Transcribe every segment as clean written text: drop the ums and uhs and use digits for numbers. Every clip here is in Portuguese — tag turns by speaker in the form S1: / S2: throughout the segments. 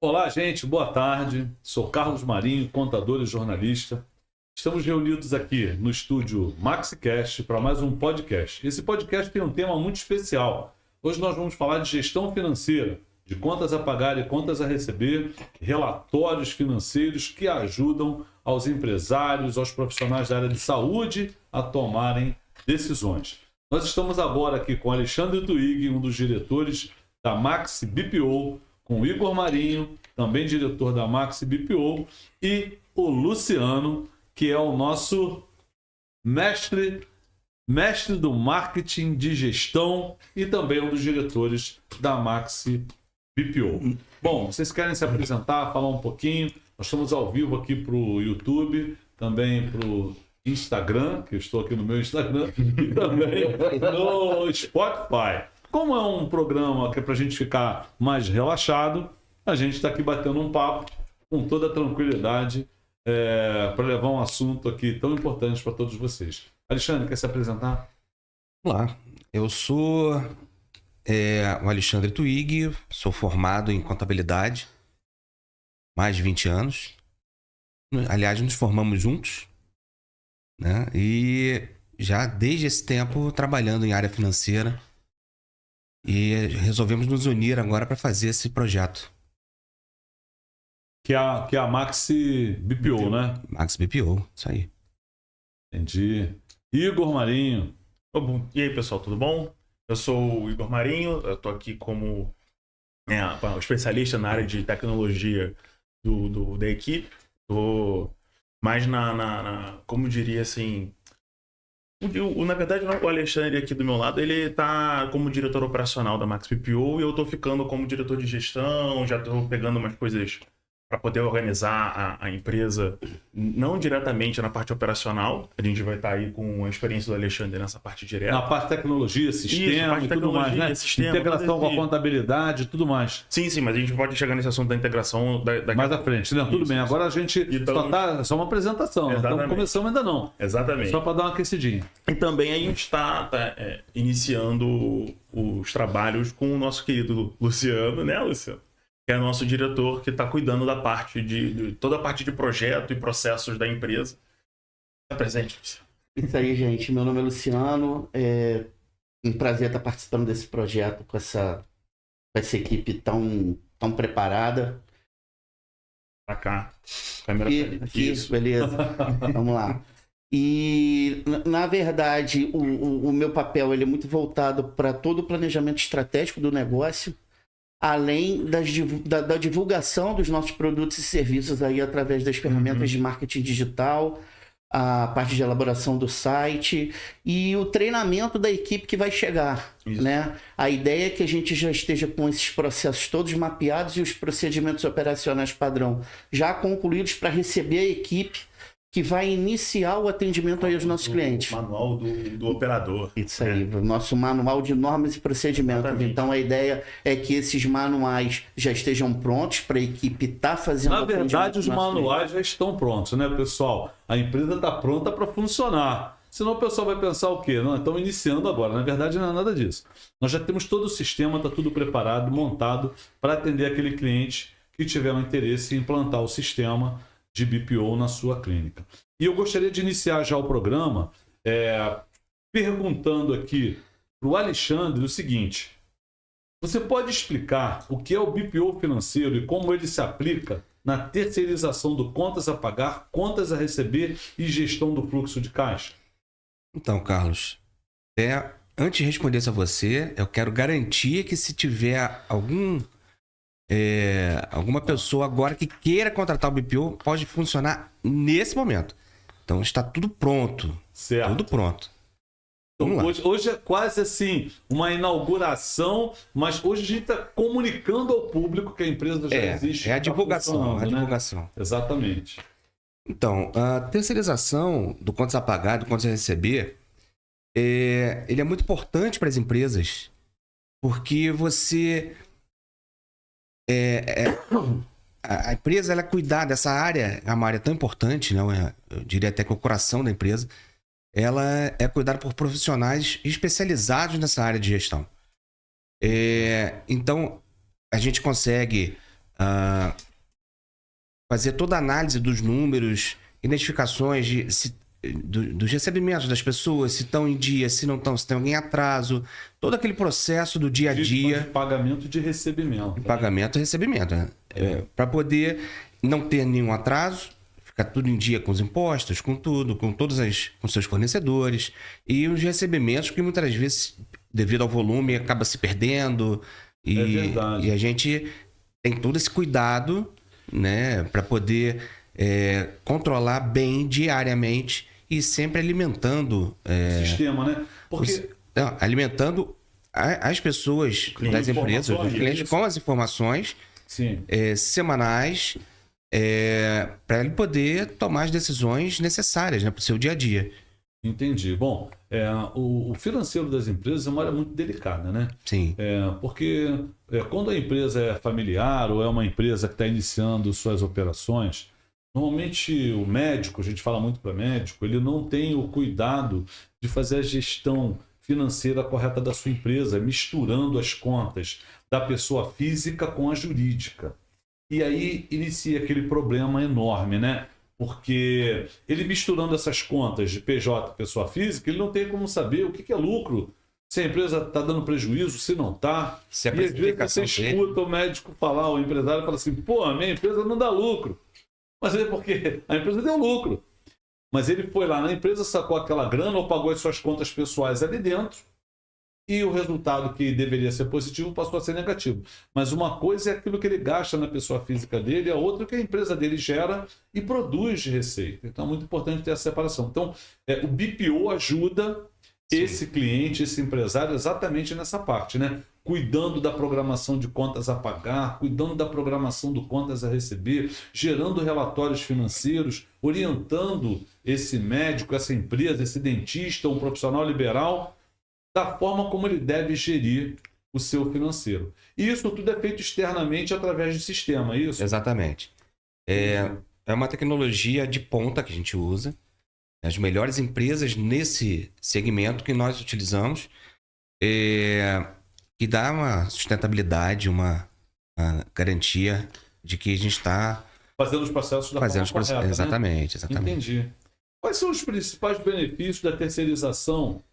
S1: Olá, gente, boa tarde. Sou Carlos Marinho, contador e jornalista. Estamos reunidos aqui no estúdio MaxiCast para mais um podcast. Esse podcast tem um tema muito especial. Hoje nós vamos falar de gestão financeira, de contas a pagar e contas a receber, relatórios financeiros que ajudam aos empresários, aos profissionais da área de saúde a tomarem decisões. Nós estamos agora aqui com Alexandre Twig, um dos diretores da Maxi BPO, com o Igor Marinho, também diretor da Maxi BPO, e o Luciano, que é o nosso mestre do marketing de gestão e também um dos diretores da Maxi BPO. Bom, vocês querem se apresentar, falar um pouquinho? Nós estamos ao vivo aqui para o YouTube, também para o Instagram, que eu estou aqui no meu Instagram, e também no Spotify. Como é um programa que é para a gente ficar mais relaxado, a gente está aqui batendo um papo com toda a tranquilidade para levar um assunto aqui tão importante para todos vocês. Alexandre, quer se apresentar?
S2: Olá, eu sou o Alexandre Twig, sou formado em contabilidade, mais de 20 anos. Aliás, nos formamos juntos, né? E já desde esse tempo trabalhando em área financeira. E resolvemos nos unir agora para fazer esse projeto.
S1: Que é a Maxi BPO, né?
S2: Maxi BPO, isso aí.
S1: Entendi. Igor Marinho.
S3: E aí, pessoal, tudo bom? Eu sou o Igor Marinho, eu tô aqui como especialista na área de tecnologia da equipe. Tô mais como diria assim... Na verdade, o Alexandre aqui do meu lado, ele tá como diretor operacional da Maxi BPO e eu tô ficando como diretor de gestão, já tô pegando umas coisas para poder organizar a empresa, não diretamente na parte operacional. A gente vai estar aí com a experiência do Alexandre nessa parte direta.
S1: Na parte de tecnologia, sistema e tudo mais, né? Integração com a contabilidade e tudo mais.
S3: Sim, mas a gente pode chegar nesse assunto da integração
S1: mais à frente. Não, tudo bem. Agora a gente só uma apresentação. Então começamos ainda não.
S3: Exatamente.
S1: Só para dar uma aquecidinha.
S3: E também a gente está iniciando os trabalhos com o nosso querido Luciano, né, Luciano? Que é nosso diretor que está cuidando da parte de toda a parte de projeto e processos da empresa. Está presente, Luciano.
S4: Isso aí, gente. Meu nome é Luciano. É um prazer estar participando desse projeto com essa equipe tão preparada.
S3: Pra cá. Câmera
S4: aqui, isso. Beleza. Vamos lá. E, na verdade, o meu papel ele é muito voltado para todo o planejamento estratégico do negócio, além da divulgação dos nossos produtos e serviços aí através das ferramentas de marketing digital, a parte de elaboração do site e o treinamento da equipe que vai chegar, né? A ideia é que a gente já esteja com esses processos todos mapeados e os procedimentos operacionais padrão já concluídos para receber a equipe que vai iniciar o atendimento aí aos nossos clientes.
S3: O manual do operador.
S4: Isso aí, o nosso manual de normas e procedimentos. Exatamente. Então a ideia é que esses manuais já estejam prontos para a equipe estar fazendo...
S1: Na verdade, os manuais já estão prontos, né, pessoal? A empresa está pronta para funcionar. Senão o pessoal vai pensar o quê? Não, estão iniciando agora. Na verdade, não é nada disso. Nós já temos todo o sistema, está tudo preparado, montado para atender aquele cliente que tiver um interesse em implantar o sistema de BPO na sua clínica. E eu gostaria de iniciar já o programa perguntando aqui para o Alexandre o seguinte: você pode explicar o que é o BPO financeiro e como ele se aplica na terceirização do contas a pagar, contas a receber e gestão do fluxo de caixa?
S2: Então, Carlos, antes de responder isso a você, eu quero garantir que se tiver alguma pessoa agora que queira contratar o BPO, pode funcionar nesse momento. Então está tudo pronto.
S1: Certo.
S2: Tudo pronto.
S1: Então, hoje é quase assim uma inauguração, mas hoje a gente está comunicando ao público que a empresa já existe.
S2: É a divulgação.
S1: Né? Exatamente.
S2: Então, a terceirização do contas a pagar, do contas a receber, ele é muito importante para as empresas, porque você... a empresa ela cuidar dessa área, é uma área tão importante, né? Eu diria até que o coração da empresa, ela é cuidada por profissionais especializados nessa área de gestão. Então, a gente consegue fazer toda a análise dos números, identificações dos recebimentos das pessoas, se estão em dia, se não estão, se tem alguém em atraso, todo aquele processo do dia a dia.
S1: De pagamento e de recebimento.
S2: Pagamento e recebimento, né? Para poder não ter nenhum atraso, ficar tudo em dia com os impostos, com tudo, com seus fornecedores, e os recebimentos, que muitas vezes, devido ao volume, acaba se perdendo.
S1: É verdade.
S2: E a gente tem todo esse cuidado, né, para poder controlar bem diariamente e sempre alimentando
S1: O sistema, né? Porque
S2: alimentando as pessoas das empresas, os clientes, com as informações
S1: sim.
S2: Semanais, para ele poder tomar as decisões necessárias, né, para o seu dia a dia.
S1: Entendi. Bom, o financeiro das empresas é uma área muito delicada, né?
S2: Sim.
S1: Porque quando a empresa é familiar ou é uma empresa que está iniciando suas operações, normalmente o médico, a gente fala muito para médico, ele não tem o cuidado de fazer a gestão financeira correta da sua empresa, misturando as contas da pessoa física com a jurídica. E aí inicia aquele problema enorme, né? Porque ele misturando essas contas de PJ, pessoa física, ele não tem como saber o que é lucro, se a empresa está dando prejuízo, se não está.
S2: Se a
S1: e às vezes você escuta o médico falar, o empresário fala assim, pô, a minha empresa não dá lucro. Mas é porque a empresa deu lucro. Mas ele foi lá na empresa, sacou aquela grana ou pagou as suas contas pessoais ali dentro, e o resultado que deveria ser positivo passou a ser negativo. Mas uma coisa é aquilo que ele gasta na pessoa física dele, a outra é que a empresa dele gera e produz de receita. Então é muito importante ter essa separação. Então o BPO ajuda esse cliente, esse empresário exatamente nessa parte, né? Cuidando da programação de contas a pagar, cuidando da programação de contas a receber, gerando relatórios financeiros, orientando esse médico, essa empresa, esse dentista, um profissional liberal, da forma como ele deve gerir o seu financeiro. E isso tudo é feito externamente através de sistema, é isso?
S2: Exatamente. É uma tecnologia de ponta que a gente usa. As melhores empresas nesse segmento que nós utilizamos, que dá uma sustentabilidade, uma garantia de que a gente está
S1: fazendo os processos da forma correta,
S2: exatamente,
S1: né?
S2: exatamente.
S1: Entendi. Quais são os principais benefícios da terceirização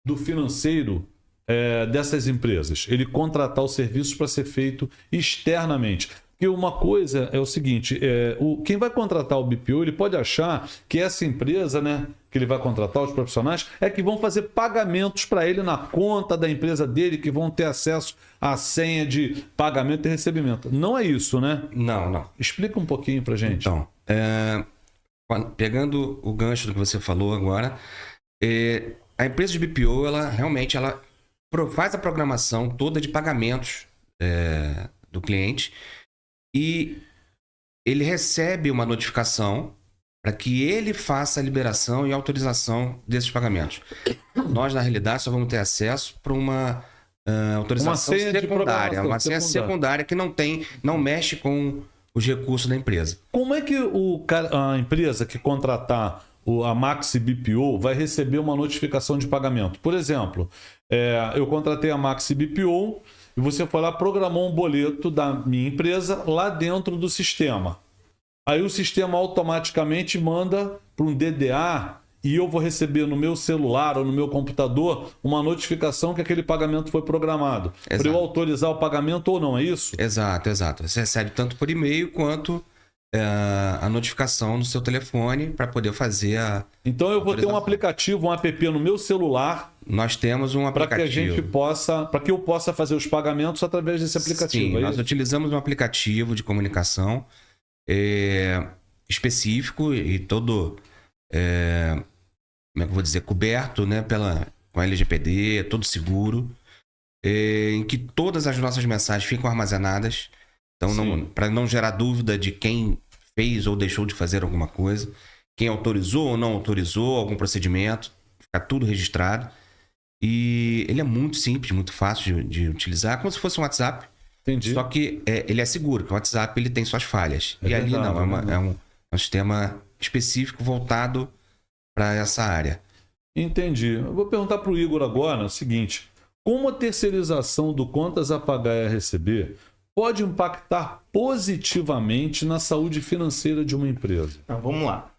S1: do financeiro dessas empresas? Ele contratar o serviço para ser feito externamente. Porque uma coisa é o seguinte, quem vai contratar o BPO, ele pode achar que essa empresa, né, que ele vai contratar, os profissionais, que vão fazer pagamentos para ele na conta da empresa dele, que vão ter acesso à senha de pagamento e recebimento. Não é isso, né?
S2: Não.
S1: Explica um pouquinho para gente.
S2: Então, pegando o gancho do que você falou agora, a empresa de BPO, ela realmente faz a programação toda de pagamentos do cliente e ele recebe uma notificação para que ele faça a liberação e autorização desses pagamentos. Nós, na realidade, só vamos ter acesso para uma autorização secundária, uma senha secundária que não mexe com os recursos da empresa.
S1: Como é que a empresa que contratar a Maxi BPO vai receber uma notificação de pagamento? Por exemplo, eu contratei a Maxi BPO e você foi lá, programou um boleto da minha empresa lá dentro do sistema. Aí o sistema automaticamente manda para um DDA e eu vou receber no meu celular ou no meu computador uma notificação que aquele pagamento foi programado. Para eu autorizar o pagamento ou não, é isso?
S2: Exato. Você recebe tanto por e-mail quanto a notificação no seu telefone para poder fazer a...
S1: Então eu vou ter um aplicativo, um app no meu celular.
S2: Nós temos um aplicativo.
S1: Para que eu possa fazer os pagamentos através desse aplicativo.
S2: Sim, nós utilizamos um aplicativo de comunicação específico e todo, como é que eu vou dizer, coberto, né, com a LGPD, todo seguro, em que todas as nossas mensagens ficam armazenadas. Então, para não gerar dúvida de quem fez ou deixou de fazer alguma coisa, quem autorizou ou não autorizou algum procedimento, fica tudo registrado. E ele é muito simples, muito fácil de utilizar, como se fosse um WhatsApp.
S1: Entendi.
S2: Só que ele é seguro, porque o WhatsApp ele tem suas falhas. E ali não, é um sistema específico voltado para essa área.
S1: Entendi. Eu vou perguntar para o Igor agora o seguinte: como a terceirização do contas a pagar e a receber pode impactar positivamente na saúde financeira de uma empresa?
S3: Então, vamos lá.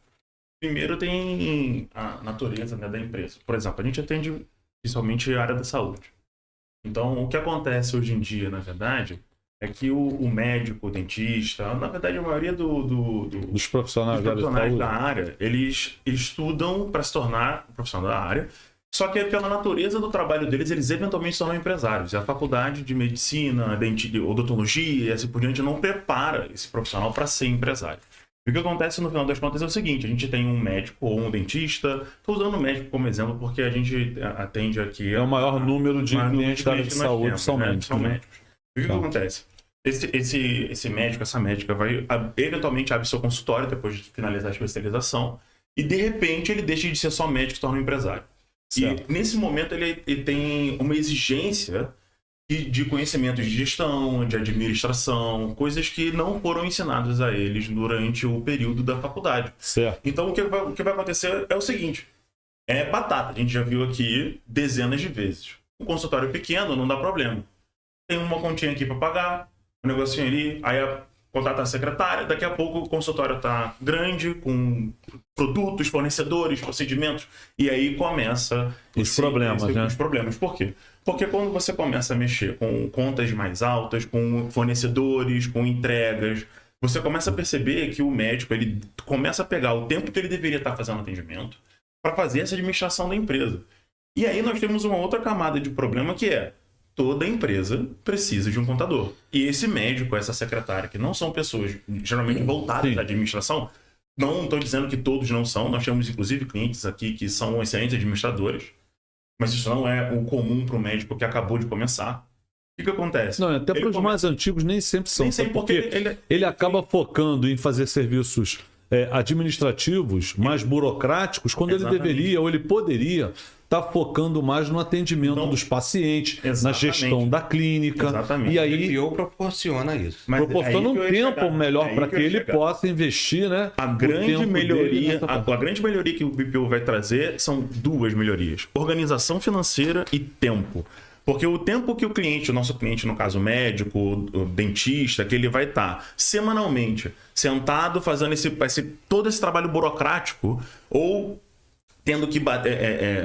S3: Primeiro tem a natureza, né, da empresa. Por exemplo, a gente atende principalmente a área da saúde. Então, o que acontece hoje em dia, na verdade, é que o médico, o dentista, na verdade, a maioria
S1: Dos profissionais,
S3: dos profissionais
S1: da
S3: da
S1: saúde?
S3: área, eles estudam para se tornar um profissional da área, só que pela natureza do trabalho deles, eles eventualmente se tornam empresários. E a faculdade de medicina, odontologia e assim por diante não prepara esse profissional para ser empresário. E o que acontece no final das contas é o seguinte: a gente tem um médico ou um dentista. Estou usando o médico como exemplo porque a gente atende aqui...
S1: É o maior número de clientes da área de
S3: que nós
S1: saúde,
S3: temos,
S1: são
S3: né?
S1: médicos.
S3: São
S1: né?
S3: médicos. E o que acontece? Esse médico, essa médica vai eventualmente abre seu consultório depois de finalizar a especialização e de repente ele deixa de ser só médico e se torna um empresário.
S1: Certo.
S3: E nesse momento ele tem uma exigência de conhecimento de gestão, de administração, coisas que não foram ensinadas a eles durante o período da faculdade.
S1: Certo.
S3: Então o que vai acontecer é o seguinte: é batata. A gente já viu aqui dezenas de vezes. Um consultório pequeno não dá problema. Tem uma continha aqui para pagar, um negocinho ali, aí contata a secretária, daqui a pouco o consultório está grande, com produtos, fornecedores, procedimentos, e aí começa
S1: Os problemas, né?
S3: Os problemas. Por quê? Porque quando você começa a mexer com contas mais altas, com fornecedores, com entregas, você começa a perceber que o médico ele começa a pegar o tempo que ele deveria estar fazendo atendimento para fazer essa administração da empresa. E aí nós temos uma outra camada de problema que é: toda empresa precisa de um contador. E esse médico, essa secretária, que não são pessoas geralmente voltadas
S1: Sim.
S3: à administração, não estou dizendo que todos não são, nós temos inclusive clientes aqui que são excelentes administradores, mas isso não é o comum para o médico que acabou de começar. O que acontece?
S1: Não, até
S3: Ele
S1: para os
S3: começa-
S1: mais antigos nem sempre são.
S3: Nem
S1: sabe
S3: sempre,
S1: por quê?
S3: porque
S1: Ele acaba focando em fazer serviços administrativos, mais burocráticos, quando ele
S3: Exatamente.
S1: deveria ou ele poderia estar focando mais no atendimento
S3: Então,
S1: dos pacientes, na
S3: exatamente.
S1: gestão da clínica.
S3: Exatamente.
S1: E
S2: O
S1: aí
S2: BPO proporciona isso.
S3: Mas
S1: proporciona
S3: aí
S1: um
S3: que eu ia
S1: tempo
S3: chegar.
S1: melhor
S3: Aí
S1: para que
S3: eu ia
S1: ele
S3: chegar.
S1: possa investir, né?
S3: A
S1: o
S3: grande
S1: tempo dele
S3: melhoria,
S1: nessa parte.
S3: a grande melhoria que o BPO vai trazer são duas melhorias: organização financeira e tempo. Porque o tempo que o cliente, o nosso cliente, no caso o médico, o dentista, que ele vai estar semanalmente sentado fazendo todo esse trabalho burocrático ou tendo que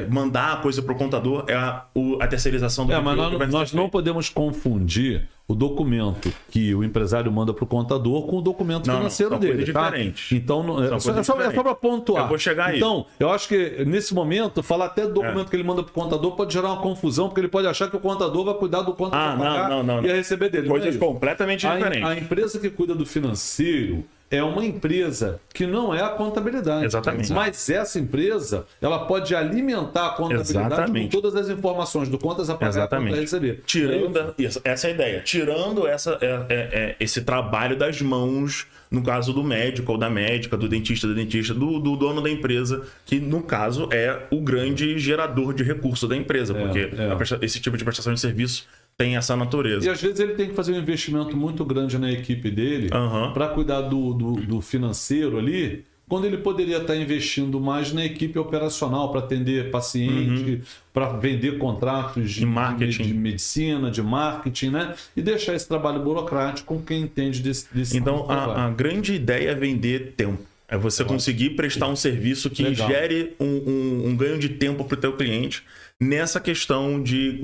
S3: mandar a coisa para o contador, é a terceirização do BPO
S1: Mas
S3: que vai ser
S1: nós não
S3: feito.
S1: podemos confundir o documento que o empresário manda para o contador com o documento
S3: Não,
S1: financeiro
S3: são
S1: dele.
S3: coisas
S1: Tá?
S3: diferentes.
S1: Então,
S3: São coisas
S1: é só
S3: diferentes.
S1: para pontuar.
S3: Eu vou chegar aí.
S1: Então, eu acho que nesse momento, falar até do documento que ele manda para o contador pode gerar uma confusão, porque ele pode achar que o contador vai cuidar do quanto vai pagar
S3: não.
S1: e vai receber dele. Não é
S3: Coisas
S1: isso.
S3: completamente diferentes.
S1: A empresa que cuida do financeiro é uma empresa que não é a contabilidade.
S3: Exatamente.
S1: Mas essa empresa, ela pode alimentar a contabilidade
S3: Exatamente.
S1: com todas as informações do quantas a pagar e quanto a
S3: Exatamente.
S1: receber.
S3: Tirando essa é a ideia. Tirando esse trabalho das mãos, no caso do médico ou da médica, do dentista, do dono da empresa, que no caso é o grande gerador de recurso da empresa, porque esse tipo de prestação de serviço tem essa natureza.
S1: E às vezes ele tem que fazer um investimento muito grande na equipe dele para cuidar do financeiro ali, quando ele poderia estar investindo mais na equipe operacional para atender paciente, para vender contratos de
S3: marketing.
S1: de medicina, de marketing, né? E deixar esse trabalho burocrático com quem entende desse
S3: Então,
S1: tipo de trabalho.
S3: a grande ideia é vender tempo. É você conseguir prestar um serviço que
S1: Legal.
S3: gere um ganho de tempo para o teu cliente. Nessa questão de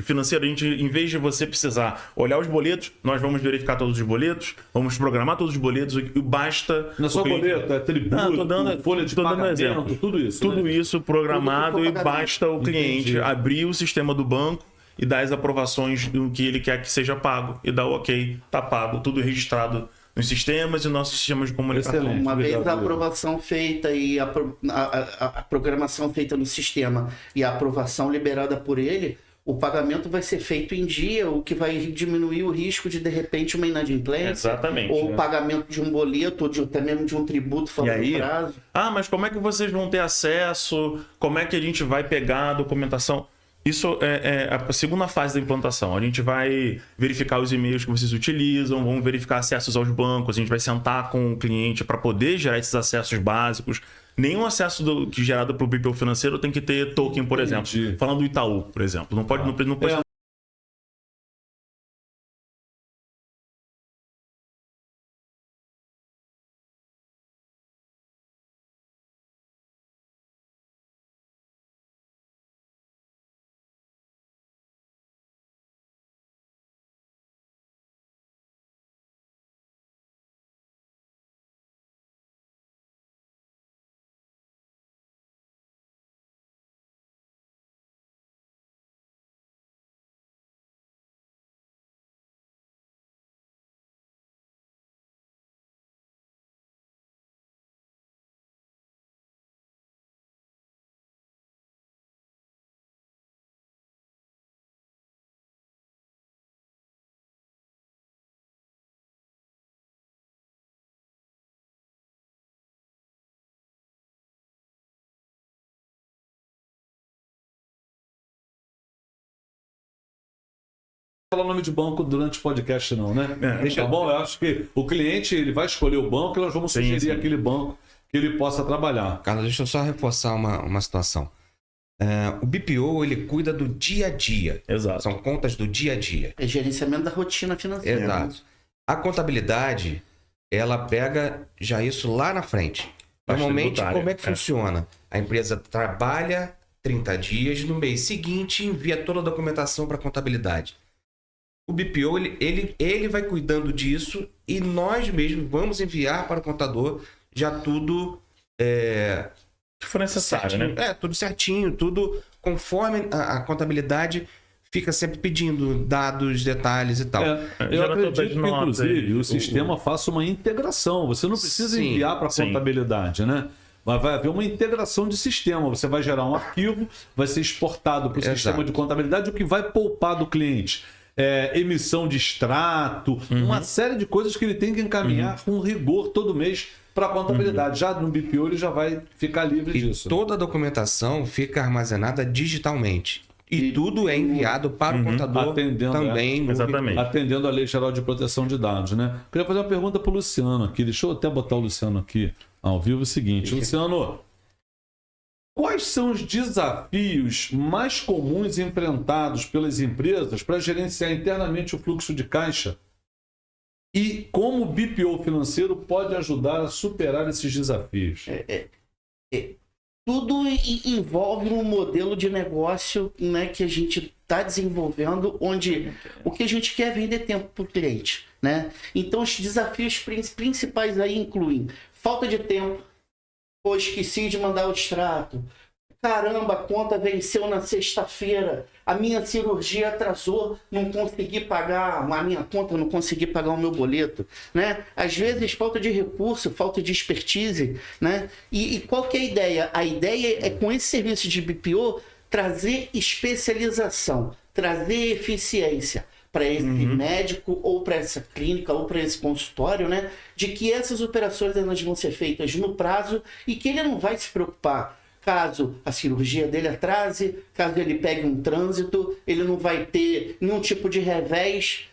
S3: financeiro, a gente, em vez de você precisar olhar os boletos, nós vamos verificar todos os boletos, vamos programar todos os boletos, e basta...
S1: Não é só
S3: o cliente-
S1: boleto, é tributo, folha de
S3: tô dando
S1: pagamento,
S3: exemplo.
S1: tudo isso.
S3: Tudo
S1: né?
S3: isso programado
S4: Tudo
S3: e
S4: isso pro pagamento.
S3: basta o cliente
S1: Entendi.
S3: abrir o sistema do banco e dar as aprovações do que ele quer que seja pago e dar o ok, tá pago, tudo registrado nos sistemas e nossos sistemas de comunicação.
S1: Excelente.
S4: Uma vez a
S1: Obrigado,
S4: aprovação feita e a programação feita no sistema e a aprovação liberada por ele, o pagamento vai ser feito em dia, o que vai diminuir o risco de repente, uma inadimplência.
S3: Exatamente.
S4: Ou o pagamento de um boleto, ou até mesmo de um tributo fora
S3: E aí?
S4: do prazo.
S3: Mas como é que vocês vão ter acesso? Como é que a gente vai pegar a documentação? Isso é a segunda fase da implantação. A gente vai verificar os e-mails que vocês utilizam, vamos verificar acessos aos bancos, a gente vai sentar com o cliente para poder gerar esses acessos básicos. Nenhum acesso que gerado para o BPO financeiro tem que ter token, por exemplo.
S1: Entendi.
S3: Falando do Itaú, por exemplo. Não pode
S1: falar o nome de banco durante o podcast, não, né? Tá bom? Eu acho que o cliente ele vai escolher o banco e nós vamos sugerir aquele banco que ele possa trabalhar.
S2: Carlos, deixa eu só reforçar uma situação. O BPO, ele cuida do dia a dia.
S3: Exato.
S2: São contas do dia a dia.
S4: É gerenciamento da rotina financeira.
S2: Exato. A contabilidade, ela pega já isso lá na frente. Normalmente, como é que funciona? A empresa trabalha 30 dias, no mês seguinte envia toda a documentação para a contabilidade. O BPO, ele vai cuidando disso e nós mesmos vamos enviar para o contador já tudo...
S3: Se for necessário,
S2: certinho,
S3: né?
S2: tudo certinho, tudo conforme a contabilidade fica sempre pedindo dados, detalhes e tal.
S1: Eu acredito que, inclusive, o sistema faça uma integração. Você não precisa enviar para a contabilidade, né? Mas vai haver uma integração de sistema. Você vai gerar um arquivo, vai ser exportado para o sistema de contabilidade, o que vai poupar do cliente. Emissão de extrato, uma série de coisas que ele tem que encaminhar com rigor todo mês para a contabilidade. Já no BPO ele já vai ficar livre disso.
S2: Toda a documentação fica armazenada digitalmente. E tudo é enviado para o contador também.
S3: Exatamente.
S1: Atendendo a Lei Geral de Proteção de Dados, né? Queria fazer uma pergunta para o Luciano aqui. Deixa eu até botar o Luciano aqui ao vivo. O seguinte, Luciano, quais são os desafios mais comuns enfrentados pelas empresas para gerenciar internamente o fluxo de caixa? E como o BPO financeiro pode ajudar a superar esses desafios?
S4: Tudo envolve um modelo de negócio, né, que a gente está desenvolvendo, onde o que a gente quer é vender tempo para o cliente, né? Então, os desafios principais aí incluem falta de tempo, esqueci de mandar o extrato, caramba, a conta venceu na sexta-feira, a minha cirurgia atrasou, não consegui pagar a minha conta, não consegui pagar o meu boleto, né? Às vezes falta de recurso, falta de expertise, né? E qual que é a ideia? A ideia é, com esse serviço de BPO, trazer especialização, trazer eficiência para esse médico, ou para essa clínica, ou para esse consultório, né? De que essas operações elas vão ser feitas no prazo e que ele não vai se preocupar caso a cirurgia dele atrase, caso ele pegue um trânsito, ele não vai ter nenhum tipo de revés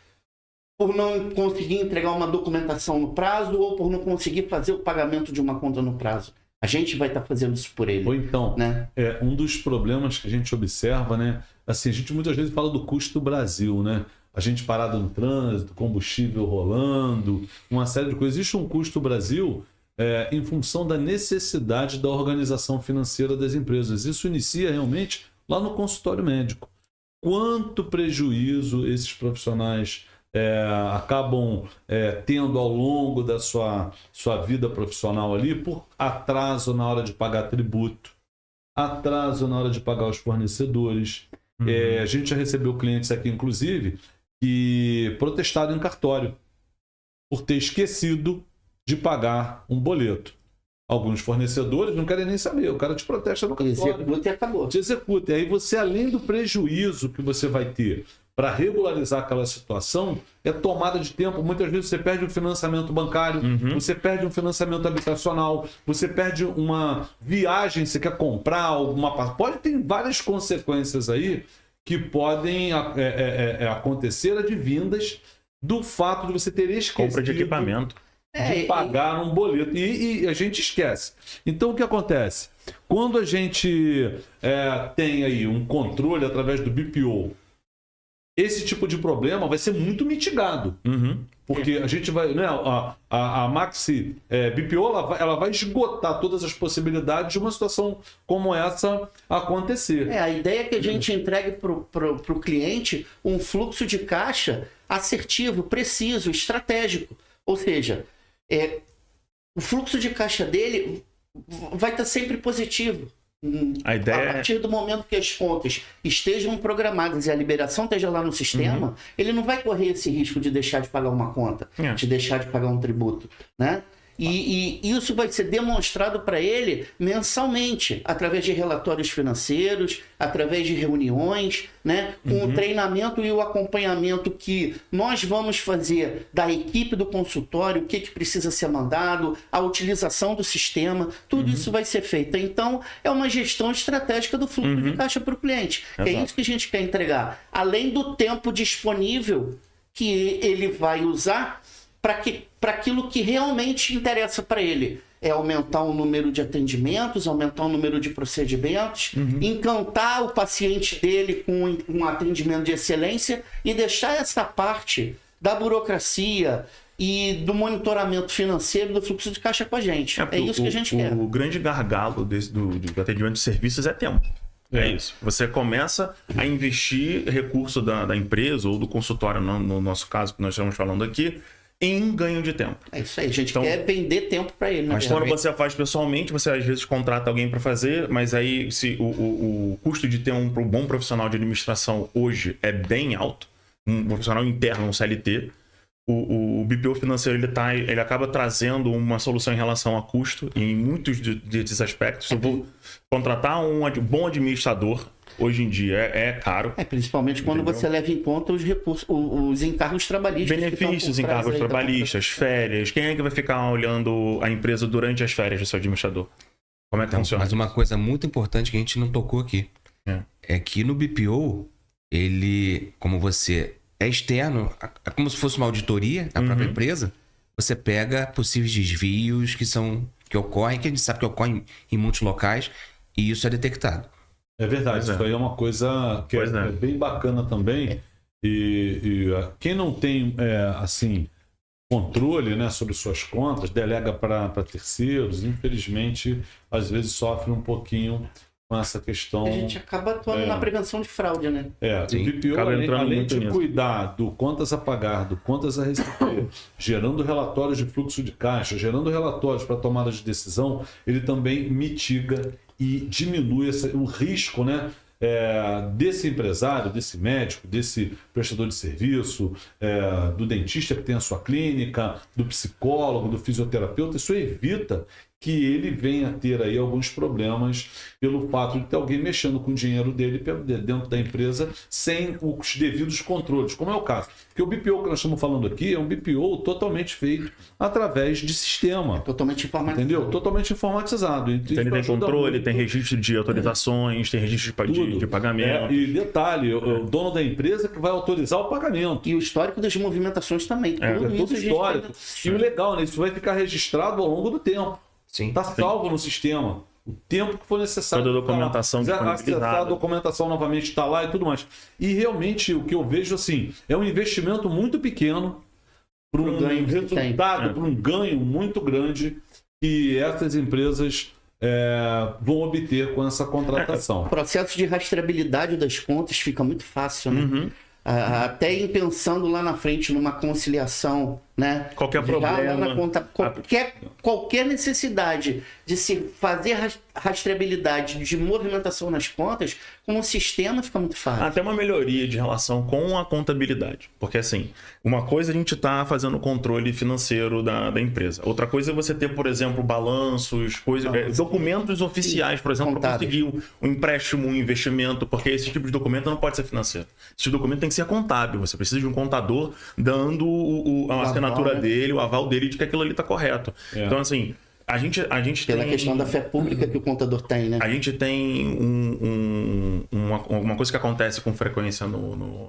S4: por não conseguir entregar uma documentação no prazo ou por não conseguir fazer o pagamento de uma conta no prazo. A gente vai estar fazendo isso por ele.
S1: Ou então,
S4: né?
S1: Um dos problemas que a gente observa, né? Assim, a gente muitas vezes fala do custo do Brasil, né? A gente parado no trânsito, combustível rolando, uma série de coisas. Existe um custo Brasil em função da necessidade da organização financeira das empresas. Isso inicia realmente lá no consultório médico. Quanto prejuízo esses profissionais acabam tendo ao longo da sua vida profissional ali por atraso na hora de pagar tributo, atraso na hora de pagar os fornecedores. A gente já recebeu clientes aqui, inclusive, que protestaram em cartório por ter esquecido de pagar um boleto. Alguns fornecedores não querem nem saber, o cara te protesta no cartório.
S4: Executa e acabou.
S1: Te executa. E aí você, além do prejuízo que você vai ter para regularizar aquela situação, é tomada de tempo. Muitas vezes você perde um financiamento bancário, você perde um financiamento habitacional, você perde uma viagem, você quer comprar alguma... Pode ter várias consequências aí que podem acontecer advindas do fato de você ter esquecido...
S3: Compra de equipamento.
S1: De pagar um boleto. E a gente esquece. Então, o que acontece? Quando a gente tem aí um controle através do BPO, esse tipo de problema vai ser muito mitigado. Porque a gente vai... Né, a Maxi BPO ela vai esgotar todas as possibilidades de uma situação como essa acontecer.
S4: A ideia é que a gente entregue para o cliente um fluxo de caixa assertivo, preciso, estratégico. Ou seja... o fluxo de caixa dele vai estar sempre positivo.
S3: A ideia
S4: a partir do momento que as contas estejam programadas e a liberação esteja lá no sistema, ele não vai correr esse risco de deixar de pagar uma conta, de deixar de pagar um tributo, né? E isso vai ser demonstrado para ele mensalmente, através de relatórios financeiros, através de reuniões, né? Com o treinamento e o acompanhamento que nós vamos fazer da equipe do consultório, o que precisa ser mandado, a utilização do sistema, tudo isso vai ser feito. Então, é uma gestão estratégica do fluxo de caixa para o cliente. Que é isso que a gente quer entregar. Além do tempo disponível que ele vai usar para aquilo que realmente interessa para ele. É aumentar o número de atendimentos, aumentar o número de procedimentos, encantar o paciente dele com um atendimento de excelência e deixar essa parte da burocracia e do monitoramento financeiro do fluxo de caixa com a gente. É isso que a gente quer.
S3: O grande gargalo do atendimento de serviços é tempo. É isso. Você começa a investir recurso da empresa ou do consultório, no nosso caso que nós estamos falando aqui, em ganho de tempo.
S4: É isso aí. A gente quer vender tempo para ele.
S3: Mas quando você faz pessoalmente, você às vezes contrata alguém para fazer, mas aí se o custo de ter um bom profissional de administração hoje é bem alto, um profissional interno, um CLT, o BPO financeiro ele acaba trazendo uma solução em relação a custo em muitos desses aspectos. Eu vou contratar um bom administrador. Hoje em dia é caro.
S4: Principalmente quando você leva em conta os recursos, os encargos trabalhistas.
S3: Benefícios, encargos trabalhistas, férias. Quem é que vai ficar olhando a empresa durante as férias do seu administrador? Como é que funciona?
S2: Mas uma coisa muito importante que a gente não tocou aqui é que no BPO, ele, como você é externo, é como se fosse uma auditoria da própria empresa, você pega possíveis desvios que ocorrem, que a gente sabe que ocorrem em muitos locais, e isso é detectado.
S1: É verdade, isso aí é uma coisa que é bem bacana também. E quem não tem, assim, controle, né, sobre suas contas, delega para terceiros, infelizmente, às vezes sofre um pouquinho com essa questão.
S4: A gente acaba atuando na prevenção de fraude, né?
S1: O BPO, além de cuidar do contas a pagar, do contas a receber, gerando relatórios de fluxo de caixa, gerando relatórios para tomada de decisão, ele também mitiga e diminui o risco, né, desse empresário, desse médico, desse prestador de serviço, do dentista que tem a sua clínica, do psicólogo, do fisioterapeuta. Isso evita que ele venha a ter aí alguns problemas pelo fato de ter alguém mexendo com o dinheiro dele dentro da empresa sem os devidos controles, como é o caso. Porque o BPO que nós estamos falando aqui é um BPO totalmente feito através de sistema.
S4: Totalmente informatizado.
S1: Entendeu? Totalmente informatizado.
S3: Então ele tem controle, tem registro de autorizações, tem registro de pagamento.
S1: E detalhe, o dono da empresa que vai autorizar o pagamento.
S4: E o histórico das movimentações também.
S1: Tudo histórico. E o legal, né? Isso vai ficar registrado ao longo do tempo. Está salvo no sistema. O tempo que for necessário.
S3: Toda a documentação
S1: acessar a documentação novamente está lá e tudo mais. E realmente o que eu vejo assim é um investimento muito pequeno para um resultado, para um ganho muito grande que essas empresas vão obter com essa contratação.
S4: O processo de rastreabilidade das contas fica muito fácil, né? Até em pensando lá na frente numa conciliação, né?
S3: Qualquer problema,
S4: lá na conta, qualquer necessidade de se fazer rastreabilidade de movimentação nas contas, com o sistema fica muito fácil.
S3: Até uma melhoria de relação com a contabilidade. Porque assim, uma coisa a gente está fazendo o controle financeiro da empresa. Outra coisa é você ter, por exemplo, balanços, documentos oficiais, por exemplo, para conseguir um empréstimo, um investimento, porque esse tipo de documento não pode ser financeiro. Esse tipo de documento tem que ser contábil. Você precisa de um contador dando a assinatura dele, o aval dele de que aquilo ali está correto. Então, assim, a gente
S4: pela questão da fé pública que o contador tem, né?
S3: A gente tem uma coisa que acontece com frequência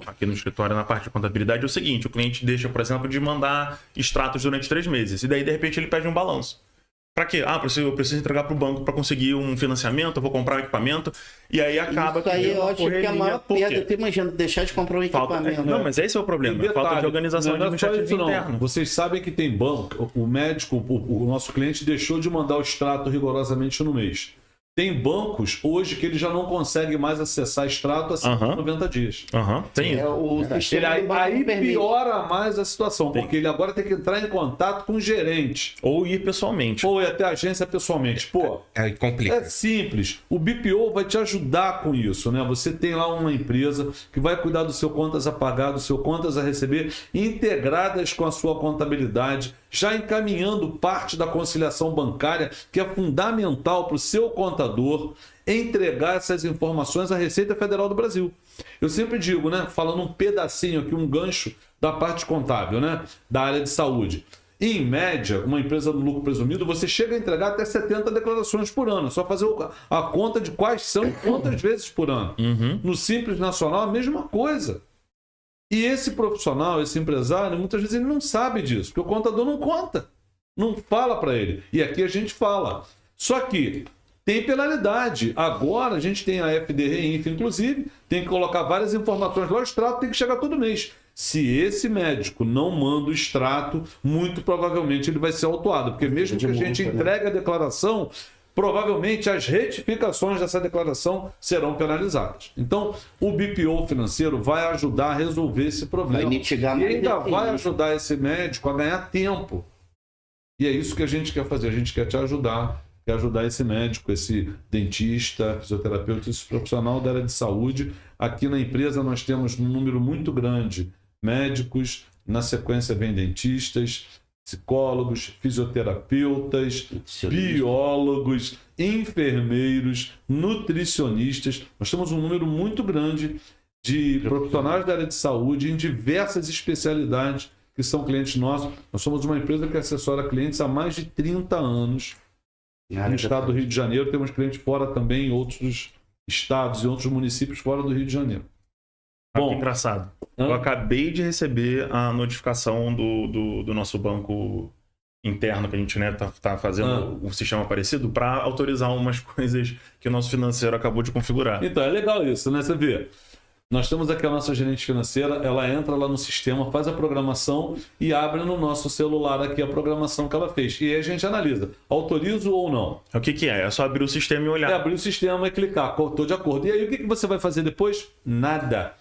S3: aqui no escritório, na parte de contabilidade, é o seguinte: o cliente deixa, por exemplo, de mandar extratos durante 3 meses. E daí, de repente, ele pede um balanço. Para quê? Eu preciso entregar para o banco para conseguir um financiamento, eu vou comprar um equipamento. E aí acaba
S4: isso aí eu acho que é a maior perda. Tu imagina deixar de comprar um equipamento.
S3: Não, mas esse é o problema.
S1: Detalhe,
S3: falta de organização administrativa interna.
S1: Vocês sabem que tem banco, o médico, o nosso cliente deixou de mandar o extrato rigorosamente no mês. Tem bancos hoje que ele já não consegue mais acessar extrato acima de 90 dias.
S3: Tem isso.
S4: O sistema do banco
S1: Aí
S4: permite.
S1: piora mais a situação, porque ele agora tem que entrar em contato com o gerente.
S3: Ou ir pessoalmente.
S1: Ou ir até a agência pessoalmente. Pô,
S2: Aí complica.
S1: é simples. O BPO vai te ajudar com isso, né? Você tem lá uma empresa que vai cuidar do seu contas a pagar, do seu contas a receber, integradas com a sua contabilidade, já encaminhando parte da conciliação bancária, que é fundamental para o seu contador entregar essas informações à Receita Federal do Brasil. Eu sempre digo, né? Falando um pedacinho aqui, um gancho da parte contábil, né? Da área de saúde. Em média, uma empresa no lucro presumido, você chega a entregar até 70 declarações por ano. É só fazer a conta de quais são e quantas vezes por ano. No Simples Nacional, a mesma coisa. E esse profissional, esse empresário, muitas vezes ele não sabe disso, porque o contador não conta. Não fala para ele. E aqui a gente fala. Só que tem penalidade. Agora a gente tem a FDRINF, inclusive, tem que colocar várias informações lá, o extrato tem que chegar todo mês. Se esse médico não manda o extrato, muito provavelmente ele vai ser autuado, porque mesmo que a gente entregue a declaração, provavelmente as retificações dessa declaração serão penalizadas. Então, o BPO financeiro vai ajudar a resolver esse problema.
S4: Vai mitigar
S1: e
S4: mais
S1: ainda
S4: esse
S1: vai
S4: risco.
S1: ajudar esse médico a ganhar tempo. E é isso que a gente quer fazer. A gente quer te ajudar, quer ajudar esse médico, esse dentista, fisioterapeuta, esse profissional da área de saúde. Aqui na empresa nós temos um número muito grande médicos, na sequência vem dentistas, psicólogos, fisioterapeutas, biólogos, enfermeiros, nutricionistas. Nós temos um número muito grande de profissionais da área de saúde em diversas especialidades que são clientes nossos. Nós somos uma empresa que assessora clientes há mais de 30 anos. No estado do Rio de Janeiro, temos clientes fora também, em outros estados e outros municípios fora do Rio de Janeiro.
S3: Bom, engraçado. Eu acabei de receber a notificação do nosso banco interno, que a gente, né, tá fazendo um sistema parecido, para autorizar umas coisas que o nosso financeiro acabou de configurar.
S1: Então, é legal isso, né? Você vê. Nós temos aqui a nossa gerente financeira, ela entra lá no sistema, faz a programação e abre no nosso celular aqui a programação que ela fez. E aí a gente analisa, autorizo ou não.
S3: O que é? É só abrir o sistema e olhar.
S1: É abrir o sistema e clicar, estou de acordo. E aí o que você vai fazer depois? Nada.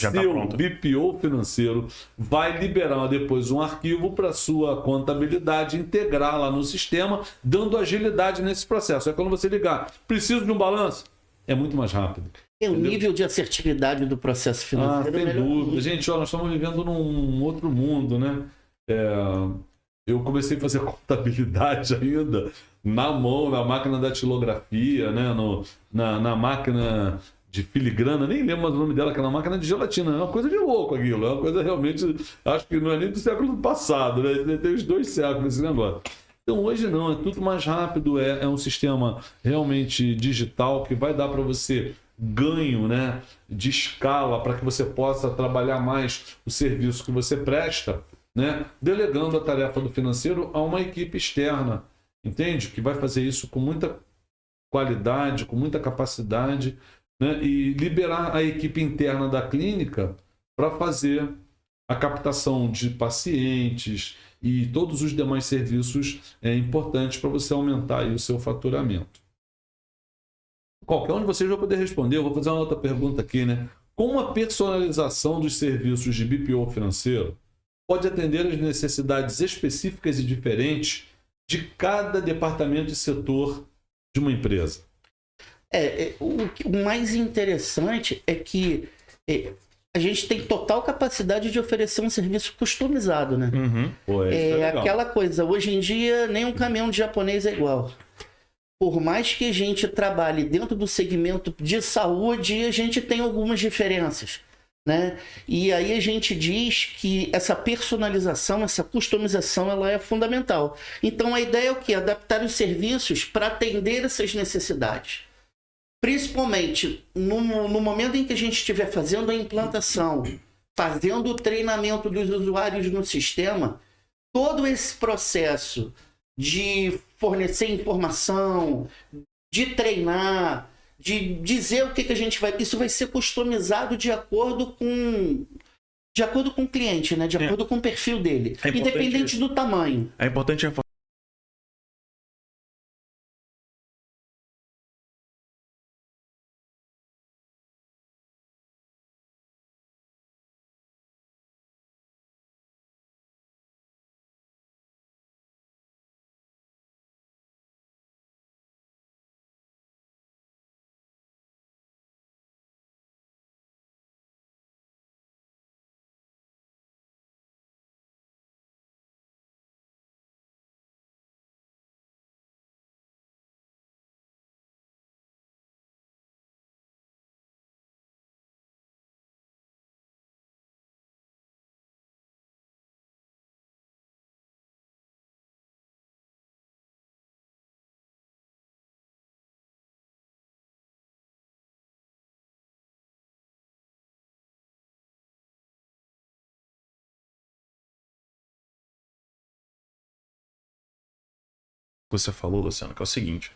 S3: Já tá
S1: Seu
S3: pronto.
S1: BPO financeiro vai liberar depois um arquivo para sua contabilidade integrar lá no sistema, dando agilidade nesse processo. É quando você ligar, preciso de um balanço? É muito mais rápido.
S4: O nível de assertividade do processo financeiro.
S1: Sem dúvida. Gente, ó, nós estamos vivendo num outro mundo, né? Eu comecei a fazer contabilidade ainda na mão, na máquina da datilografia, né? Na máquina de filigrana, nem lembro mais o nome dela, aquela máquina de gelatina. É uma coisa de louco aquilo. É uma coisa realmente, acho que não é nem do século passado, né? Tem os 2 séculos esse negócio. Então hoje não, é tudo mais rápido, é um sistema realmente digital que vai dar para você ganho, né, de escala para que você possa trabalhar mais o serviço que você presta, né, delegando a tarefa do financeiro a uma equipe externa, entende? Que vai fazer isso com muita qualidade, com muita capacidade, né, e liberar a equipe interna da clínica para fazer a captação de pacientes e todos os demais serviços importantes para você aumentar aí o seu faturamento. Qualquer um de vocês vai poder responder. Eu vou fazer uma outra pergunta aqui, né? Como a personalização dos serviços de BPO financeiro pode atender às necessidades específicas e diferentes de cada departamento e setor de uma empresa?
S4: O mais interessante é que a gente tem total capacidade de oferecer um serviço customizado, né?
S1: Pô, isso é legal.
S4: Aquela coisa, hoje em dia nem um caminhão de japonês é igual. Por mais que a gente trabalhe dentro do segmento de saúde, a gente tem algumas diferenças, né? E aí a gente diz que essa personalização, essa customização, ela é fundamental. Então a ideia é o quê? Adaptar os serviços para atender essas necessidades. Principalmente no momento em que a gente estiver fazendo a implantação, fazendo o treinamento dos usuários no sistema, todo esse processo de fornecer informação, de treinar, de dizer o que a gente vai... Isso vai ser customizado de acordo com o cliente, né? De acordo com o perfil dele, independente do tamanho.
S3: É importante você falou, Luciano, que é o seguinte.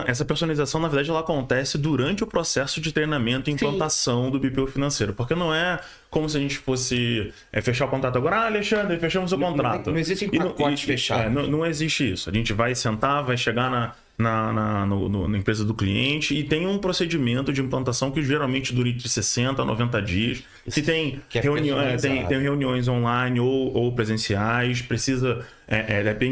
S3: Essa personalização, na verdade, ela acontece durante o processo de treinamento e implantação do BPO financeiro. Porque não é como se a gente fosse fechar o contrato agora. Alexandre, fechamos o contrato.
S2: Não existe pacote fechado.
S3: Não existe isso. A gente vai sentar, vai chegar na empresa do cliente e tem um procedimento de implantação que geralmente dura entre 60 a 90 dias. Que tem reuniões online ou presenciais. Precisa...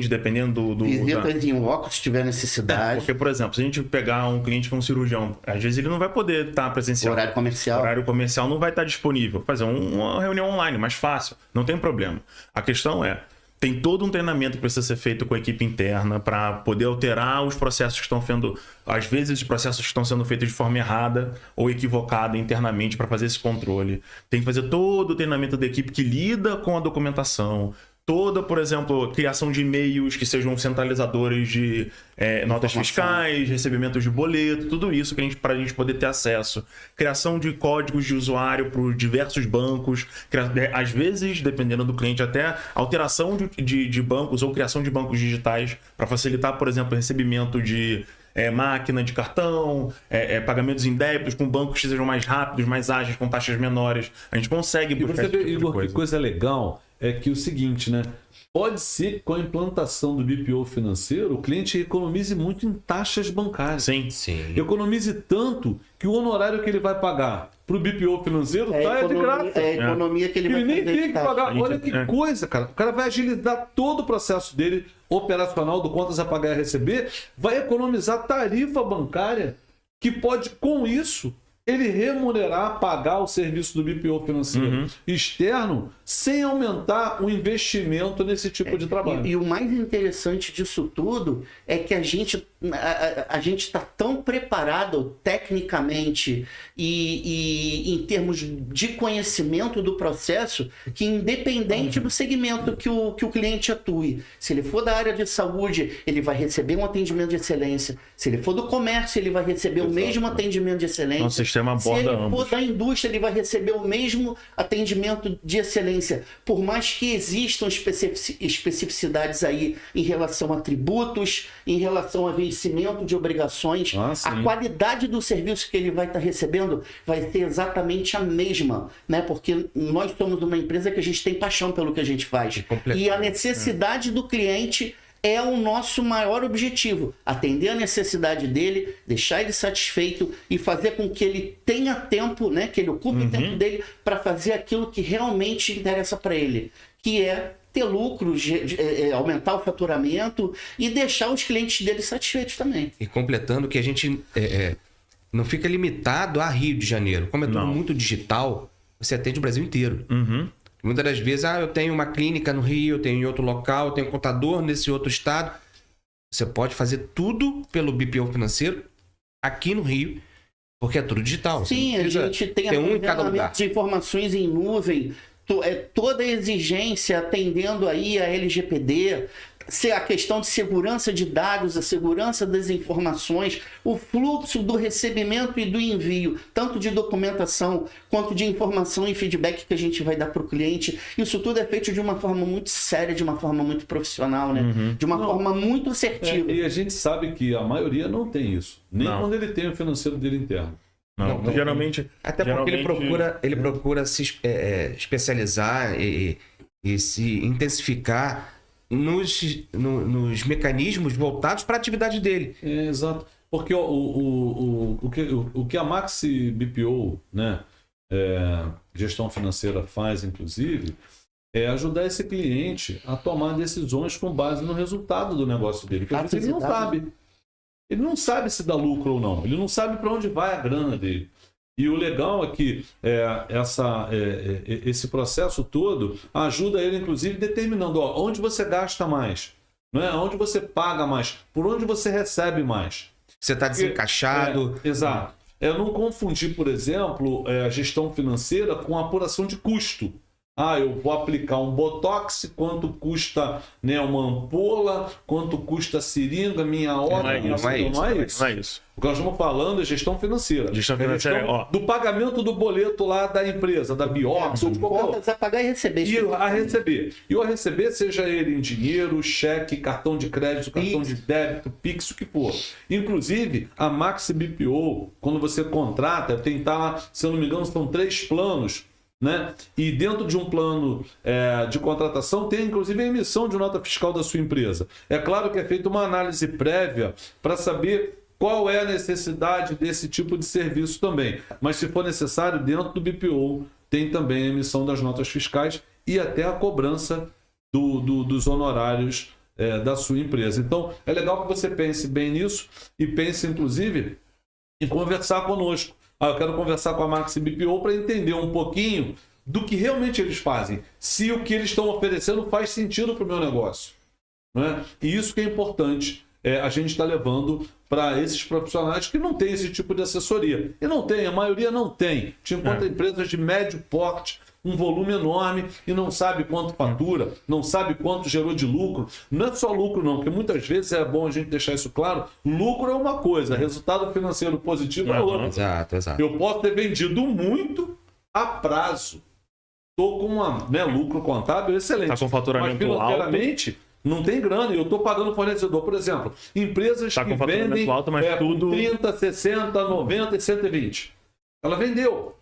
S3: dependendo do...
S4: Visitas em loco se tiver necessidade.
S3: Porque, por exemplo, se a gente pegar um cliente que é um cirurgião, às vezes ele não vai poder estar presencial.
S4: Horário comercial.
S3: Horário comercial não vai estar disponível. Fazer uma reunião online, mais fácil. Não tem problema. A questão tem todo um treinamento que precisa ser feito com a equipe interna para poder alterar os processos que estão sendo... Às vezes, os processos que estão sendo feitos de forma errada ou equivocada internamente para fazer esse controle. Tem que fazer todo o treinamento da equipe que lida com a documentação. Toda, por exemplo, criação de e-mails que sejam centralizadores de notas fiscais, recebimentos de boleto, tudo isso para a gente poder ter acesso. Criação de códigos de usuário para os diversos bancos, às vezes, dependendo do cliente, até alteração de bancos ou criação de bancos digitais para facilitar, por exemplo, o recebimento de máquina de cartão, pagamentos em débitos com bancos que sejam mais rápidos, mais ágeis, com taxas menores. A gente consegue buscar esse tipo de
S1: Igor,
S3: coisa.
S1: que coisa legal é que o seguinte, né? Pode ser que com a implantação do BPO financeiro, o cliente economize muito em taxas bancárias.
S3: Sim.
S1: Economize tanto que o honorário que ele vai pagar para o BPO financeiro tá de graça.
S4: É a economia que ele vai
S1: nem
S4: fazer.
S1: tem que pagar. Olha que coisa, cara. O cara vai agilizar todo o processo dele operacional do contas a pagar e a receber, vai economizar tarifa bancária que pode, com isso, ele remunerar, pagar o serviço do BPO financeiro externo sem aumentar o investimento nesse tipo de trabalho.
S4: E o mais interessante disso tudo é que a gente está tão preparado tecnicamente e em termos de conhecimento do processo que, independente do segmento que o cliente atue, se ele for da área de saúde, ele vai receber um atendimento de excelência. Se ele for do comércio, ele vai receber o mesmo atendimento de excelência.
S3: O sistema
S4: Se
S3: aborda
S4: ele
S3: ambos.
S4: for da indústria, ele vai receber o mesmo atendimento de excelência. Por mais que existam especificidades aí em relação a tributos, em relação a vencimento de obrigações, a qualidade do serviço que ele vai estar recebendo vai ser exatamente a mesma, né? Porque nós somos uma empresa que a gente tem paixão pelo que a gente faz. E a necessidade do cliente é o nosso maior objetivo. Atender a necessidade dele, deixar ele satisfeito e fazer com que ele tenha tempo, né? Que ele ocupe o tempo dele para fazer aquilo que realmente interessa para ele, que é ter lucro, aumentar o faturamento e deixar os clientes dele satisfeitos também.
S2: E completando que a gente não fica limitado a Rio de Janeiro. Como é tudo muito digital, você atende o Brasil inteiro. Muitas das vezes, eu tenho uma clínica no Rio, eu tenho em outro local, eu tenho um contador nesse outro estado. Você pode fazer tudo pelo BPO financeiro aqui no Rio, porque é tudo digital.
S4: Sim, a gente tem
S2: um em cada lugar.
S4: de informações em nuvem, toda a exigência atendendo aí a LGPD, a questão de segurança de dados, a segurança das informações, o fluxo do recebimento e do envio, tanto de documentação quanto de informação e feedback que a gente vai dar para o cliente. Isso tudo é feito de uma forma muito séria, de uma forma muito profissional, né? De uma forma muito assertiva.
S1: E a gente sabe que a maioria não tem isso. Nem quando ele tem o financeiro dele interno.
S3: Não, geralmente...
S2: Até porque ele procura se especializar e se intensificar nos mecanismos voltados para a atividade dele.
S1: Exato. Porque o que a Maxi BPO, né, gestão financeira faz, inclusive, é ajudar esse cliente a tomar decisões com base no resultado do negócio dele. Porque ele não sabe. Ele não sabe se dá lucro ou não. Ele não sabe para onde vai a grana dele. E o legal é que esse processo todo ajuda ele, inclusive, determinando onde você gasta mais, não é? Onde você paga mais, por onde você recebe mais.
S2: Você está desencaixado.
S1: Exato. Eu não confundir, por exemplo, a gestão financeira com a apuração de custo. eu vou aplicar um botox, quanto custa, né, uma ampola, quanto custa a seringa, minha hora.
S2: Não é
S3: isso.
S1: O que nós estamos falando é gestão financeira.
S3: Gestão financeira, ó.
S1: Do pagamento do boleto lá da empresa, da Biox, ou de qualquer outra.
S4: Contas a pagar e receber.
S1: E a receber. E o receber, seja ele em dinheiro, cheque, cartão de crédito, cartão de débito, Pix, o que for. Inclusive, a Maxi BPO, quando você contrata, tem lá, se eu não me engano, são 3 planos, né? E dentro de um plano de contratação tem inclusive a emissão de nota fiscal da sua empresa. É claro que é feita uma análise prévia para saber qual é a necessidade desse tipo de serviço também. Mas se for necessário, dentro do BPO tem também a emissão das notas fiscais e até a cobrança dos honorários da sua empresa. Então, é legal que você pense bem nisso e pense, inclusive, em conversar conosco. Eu quero conversar com a Maxi BPO para entender um pouquinho do que realmente eles fazem. Se o que eles estão oferecendo faz sentido para o meu negócio. Né? E isso que é importante. A gente está levando para esses profissionais que não têm esse tipo de assessoria. E não tem, a maioria não tem. Te encontra empresas de médio porte, um volume enorme e não sabe quanto fatura, não sabe quanto gerou de lucro. Não é só lucro não, porque muitas vezes é bom a gente deixar isso claro. Lucro é uma coisa, resultado financeiro positivo é outra.
S2: Exato.
S1: Eu posso ter vendido muito a prazo. Estou com lucro contábil excelente.
S3: Está com faturamento alto.
S1: Mas financeiramente não tem grana, eu estou pagando fornecedor. Por exemplo, empresas que vendem
S3: alto, mas tudo...
S1: 30, 60, 90 e 120. Ela vendeu.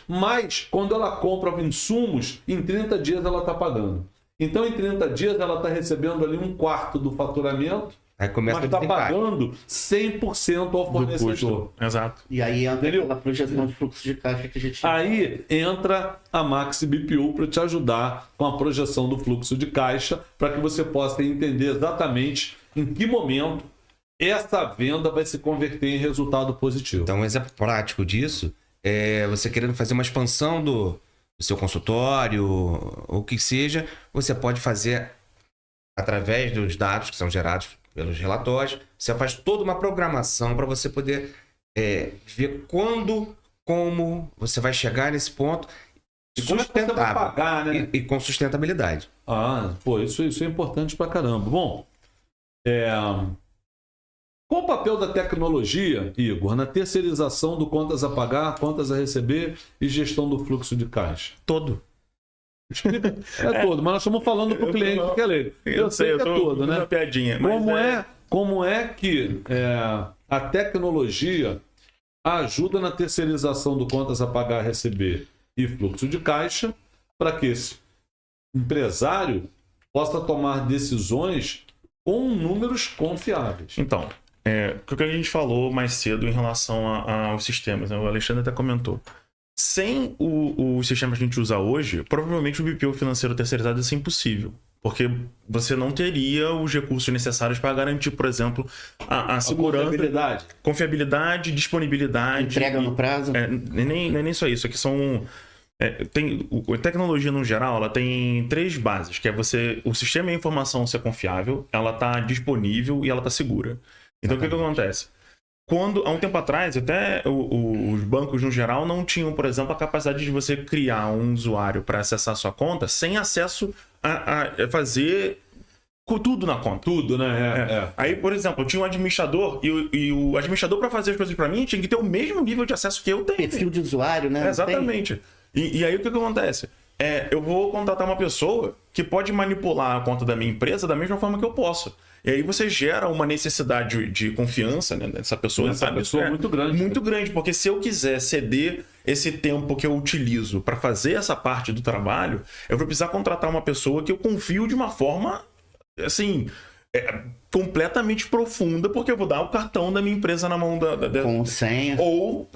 S1: Mas quando ela compra insumos, em 30 dias ela está pagando. Então, em 30 dias, ela está recebendo ali 1/4 do faturamento, mas está pagando 100% ao fornecedor.
S3: Exato.
S4: E aí entra aquela projeção de fluxo de caixa que a gente...
S1: Aí entra a Maxi BPO para te ajudar com a projeção do fluxo de caixa, para que você possa entender exatamente em que momento essa venda vai se converter em resultado positivo.
S2: Então, um exemplo prático disso é você querendo fazer uma expansão do seu consultório, ou o que seja, você pode fazer através dos dados que são gerados pelos relatórios, você faz toda uma programação para você poder ver quando, como você vai chegar nesse ponto e
S1: Como é que você vai pagar, né?
S2: e com sustentabilidade.
S1: Isso é importante pra caramba. Bom, qual o papel da tecnologia, Igor, na terceirização do contas a pagar, contas a receber e gestão do fluxo de caixa?
S3: Todo.
S1: Todo, mas nós estamos falando para o cliente que quer ler. Eu sei que é todo, né?
S3: Piadinha,
S1: como é que a tecnologia ajuda na terceirização do contas a pagar, receber e fluxo de caixa para que esse empresário possa tomar decisões com números confiáveis?
S3: Então, o que a gente falou mais cedo em relação aos sistemas, né? O Alexandre até comentou. Sem o sistema que a gente usa hoje, provavelmente o BPO financeiro terceirizado ia ser impossível. Porque você não teria os recursos necessários para garantir, por exemplo, a segurança, confiabilidade, disponibilidade.
S4: Entrega no prazo.
S3: Nem só isso. Aqui são... a tecnologia, no geral, ela tem 3 bases, que é o sistema e a informação ser confiável, ela está disponível e ela está segura. Então, o que acontece? Há um tempo atrás, até os bancos, no geral, não tinham, por exemplo, a capacidade de você criar um usuário para acessar a sua conta sem acesso a fazer tudo na conta.
S1: Tudo, né?
S3: Aí, por exemplo, eu tinha um administrador e o administrador, para fazer as coisas para mim, tinha que ter o mesmo nível de acesso que eu tenho.
S4: Perfil de usuário, né?
S3: Exatamente. E aí, o que acontece? Eu vou contratar uma pessoa que pode manipular a conta da minha empresa da mesma forma que eu posso. E aí você gera uma necessidade de confiança, né, dessa pessoa.
S1: Essa pessoa é muito grande.
S3: Muito grande, porque se eu quiser ceder esse tempo que eu utilizo para fazer essa parte do trabalho, eu vou precisar contratar uma pessoa que eu confio de uma forma, assim, completamente profunda, porque eu vou dar o cartão da minha empresa na mão
S4: com senha.
S3: Ou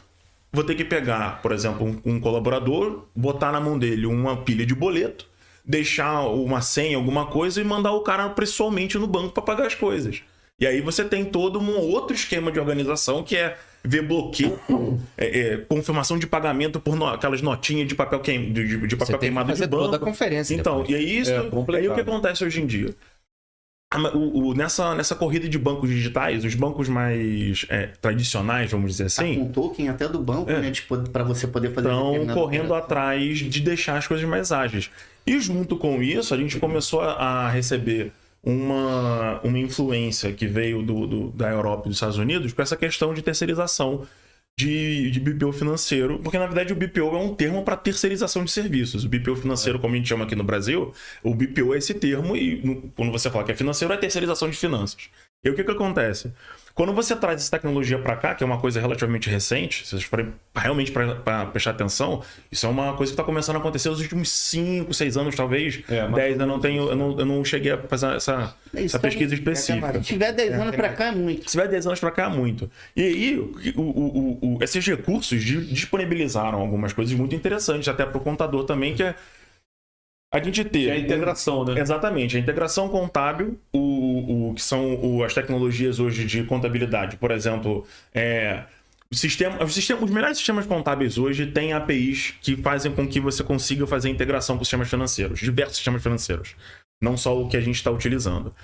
S3: vou ter que pegar, por exemplo, um colaborador, botar na mão dele uma pilha de boleto, deixar uma senha, alguma coisa e mandar o cara pessoalmente no banco para pagar as coisas. E aí você tem todo um outro esquema de organização que é ver bloqueio, confirmação de pagamento por aquelas notinhas de papel, de papel queimado de banco.
S2: Toda a conferência
S3: então,
S2: depois.
S3: E aí isso, aí o que acontece hoje em dia? nessa corrida de bancos digitais, os bancos mais tradicionais, vamos dizer assim,
S4: com token até do banco, né? Para você poder fazer.
S3: Estão correndo atrás de deixar as coisas mais ágeis. E junto com isso, a gente começou a receber uma influência que veio da Europa e dos Estados Unidos com essa questão de terceirização de BPO financeiro, porque na verdade o BPO é um termo para terceirização de serviços. O BPO financeiro, como a gente chama aqui no Brasil, o BPO é esse termo e quando você fala que é financeiro, é terceirização de finanças. E o que acontece? Quando você traz essa tecnologia para cá, que é uma coisa relativamente recente, se vocês forem realmente para prestar atenção, isso é uma coisa que está começando a acontecer nos últimos 5, 6 anos, talvez 10. Eu não cheguei a fazer essa pesquisa específica.
S4: Se tiver 10 anos para cá, é muito.
S3: Se tiver 10 anos para cá, é muito. E aí, esses recursos disponibilizaram algumas coisas muito interessantes, até para o contador também, que é a gente ter...
S1: É a integração, né?
S3: Exatamente. A integração contábil, que são as tecnologias hoje de contabilidade. Por exemplo, os melhores sistemas contábeis hoje têm APIs que fazem com que você consiga fazer integração com sistemas financeiros, diversos sistemas financeiros. Não só o que a gente está utilizando.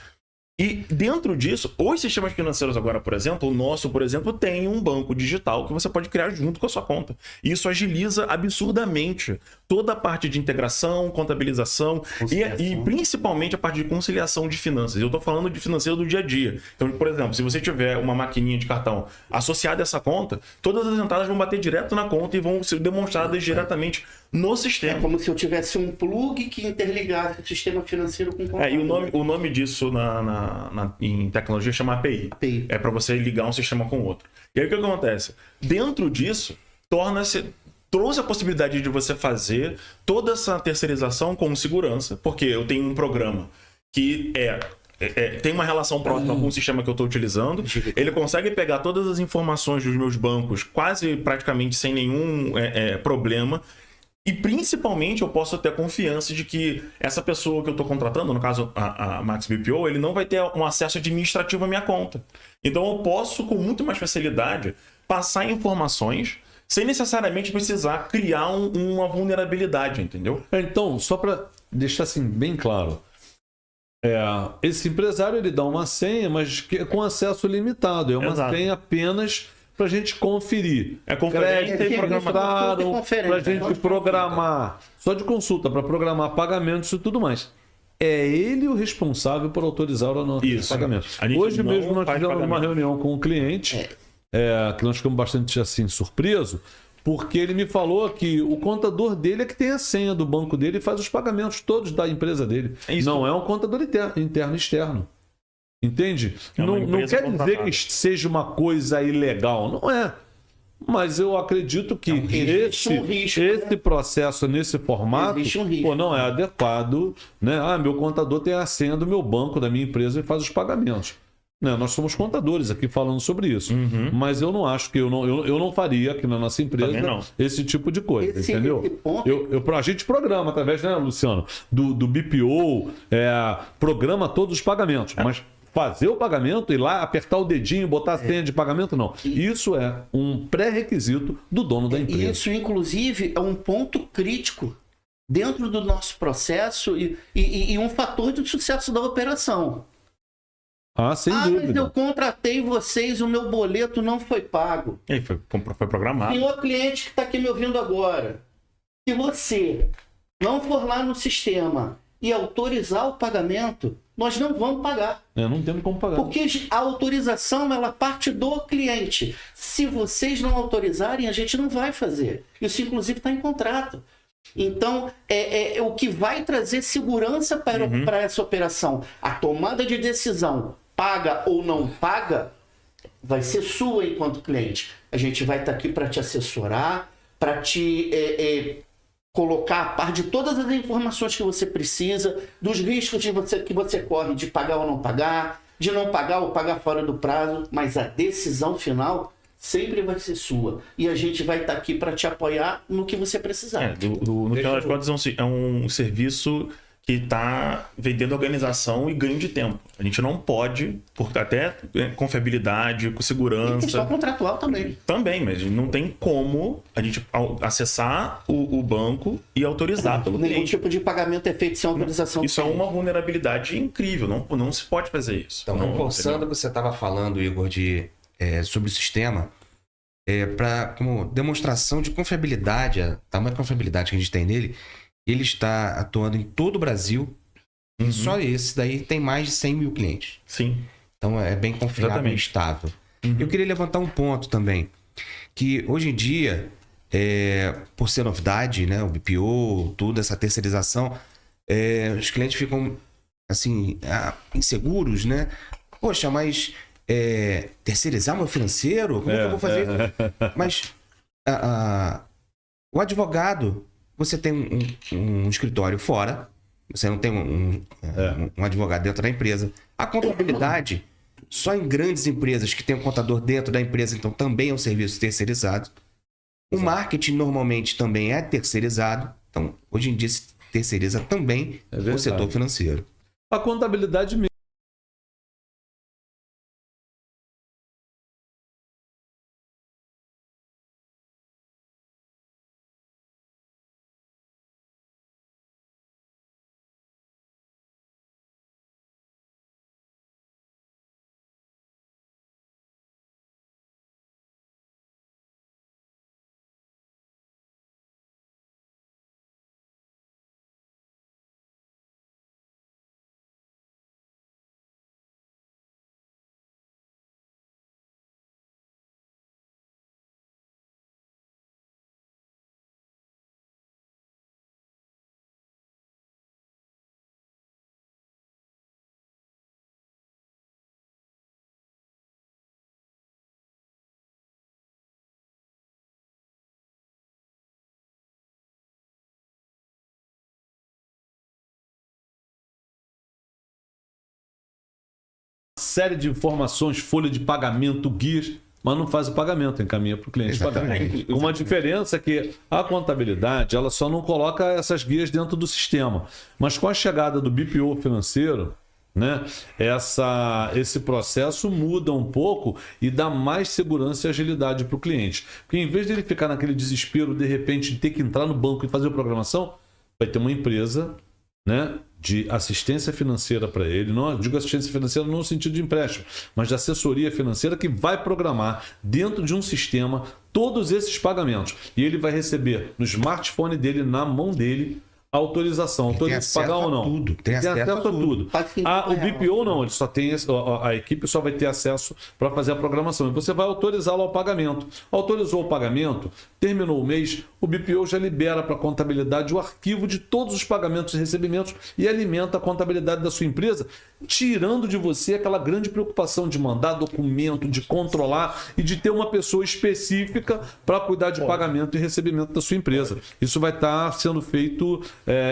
S3: E dentro disso, os sistemas financeiros agora, por exemplo, o nosso, por exemplo, tem um banco digital que você pode criar junto com a sua conta. E isso agiliza absurdamente toda a parte de integração, contabilização e principalmente a parte de conciliação de finanças. Eu estou falando de financeiro do dia a dia. Então, por exemplo, se você tiver uma maquininha de cartão associada a essa conta, todas as entradas vão bater direto na conta e vão ser demonstradas diretamente no sistema. É
S4: como se eu tivesse um plug que interligasse o sistema financeiro com o contábil.
S3: E o nome disso em tecnologia chama API. É para você ligar um sistema com o outro. E aí o que acontece? Dentro disso, trouxe a possibilidade de você fazer toda essa terceirização com segurança, porque eu tenho um programa que tem uma relação próxima com o sistema que eu estou utilizando. Ele consegue pegar todas as informações dos meus bancos praticamente sem nenhum problema. E principalmente eu posso ter confiança de que essa pessoa que eu estou contratando, no caso a Max BPO, ele não vai ter um acesso administrativo à minha conta. Então eu posso com muito mais facilidade passar informações sem necessariamente precisar criar uma vulnerabilidade, entendeu?
S1: Então, só para deixar assim bem claro, esse empresário ele dá uma senha, mas com acesso limitado. É uma senha apenas para a gente conferir.
S3: Conferência e programação.
S1: Para a gente programar. Só de consulta, para programar pagamentos e tudo mais. É ele o responsável por autorizar o nosso pagamento. Hoje mesmo nós tivemos uma reunião com o cliente, que nós ficamos bastante assim surpresos, porque ele me falou que o contador dele é que tem a senha do banco dele e faz os pagamentos todos da empresa dele. Não é um contador interno e externo. Entende? Não quer dizer que seja uma coisa ilegal, não é. Mas eu acredito que esse processo nesse formato não é adequado, né? Meu contador tem a senha do meu banco, da minha empresa e faz os pagamentos. Né? Nós somos contadores aqui falando sobre isso. Mas eu não acho que eu não faria aqui na nossa empresa esse tipo de coisa, entendeu? A gente programa através, né, Luciano, do BPO, programa todos os pagamentos, mas fazer o pagamento, ir lá, apertar o dedinho, botar a senha de pagamento, não. Isso é um pré-requisito do dono da empresa.
S4: Isso, inclusive, é um ponto crítico dentro do nosso processo e um fator de sucesso da operação.
S1: Sem dúvida.
S4: Mas eu contratei vocês, o meu boleto não foi pago.
S3: E aí foi programado.
S4: Senhor cliente que está aqui me ouvindo agora, se você não for lá no sistema e autorizar o pagamento, nós não vamos pagar.
S1: Não temos como pagar.
S4: Porque a autorização, ela parte do cliente. Se vocês não autorizarem, a gente não vai fazer. Isso, inclusive, está em contrato. Então, o que vai trazer segurança para essa operação. A tomada de decisão, paga ou não paga, vai ser sua enquanto cliente. A gente vai estar aqui para te assessorar, para te colocar a par de todas as informações que você precisa, dos riscos que você corre de pagar ou não pagar, de não pagar ou pagar fora do prazo, mas a decisão final sempre vai ser sua. E a gente vai estar aqui para te apoiar no que você precisar.
S3: No final das contas, é um serviço que está vendendo organização e ganho de tempo. A gente não pode, por até confiabilidade, com segurança.
S4: E questão contratual também.
S3: Também, mas não tem como a gente acessar o banco e autorizar pelo
S4: Nenhum
S3: cliente.
S4: tipo de pagamento é feito sem autorização.
S3: Isso é uma vulnerabilidade incrível, não se pode fazer isso.
S2: Então,
S3: não,
S2: reforçando o que você estava falando, Igor, sobre o sistema, como demonstração de confiabilidade, a tamanha confiabilidade que a gente tem nele, ele está atuando em todo o Brasil, e só esse daí tem mais de 100 mil clientes.
S3: Sim.
S2: Então é bem confiável e
S3: Exatamente.
S2: estável. Eu queria levantar um ponto também, que hoje em dia, por ser novidade, né, o BPO, tudo, essa terceirização, os clientes ficam assim, inseguros, né? Poxa, mas terceirizar meu financeiro? Como é que eu vou fazer isso? Mas o advogado, você tem um escritório fora, você não tem um advogado dentro da empresa. A contabilidade, só em grandes empresas que tem um contador dentro da empresa, então também é um serviço terceirizado. O marketing normalmente também é terceirizado, então hoje em dia se terceiriza também o setor financeiro.
S1: A contabilidade mesmo. Série de informações, folha de pagamento, guias, mas não faz o pagamento, encaminha para o cliente pagar. Uma diferença é que a contabilidade, ela só não coloca essas guias dentro do sistema. Mas com a chegada do BPO financeiro, né, esse processo muda um pouco e dá mais segurança e agilidade para o cliente. Porque em vez de ele ficar naquele desespero, de repente, de ter que entrar no banco e fazer a programação, vai ter uma empresa, né, de assistência financeira para ele, não digo assistência financeira no sentido de empréstimo, mas de assessoria financeira que vai programar dentro de um sistema todos esses pagamentos. E ele vai receber no smartphone dele, na mão dele, a autorização. Autoriza pagar ou não.
S2: Tudo. Tem acesso a tudo.
S1: O BPO não, ele só tem a equipe só vai ter acesso para fazer a programação. E você vai autorizá-lo ao pagamento. Autorizou o pagamento, terminou o mês, o BPO já libera para a contabilidade o arquivo de todos os pagamentos e recebimentos e alimenta a contabilidade da sua empresa, tirando de você aquela grande preocupação de mandar documento, de controlar e de ter uma pessoa específica para cuidar de pagamento e recebimento da sua empresa. Isso vai estar sendo feito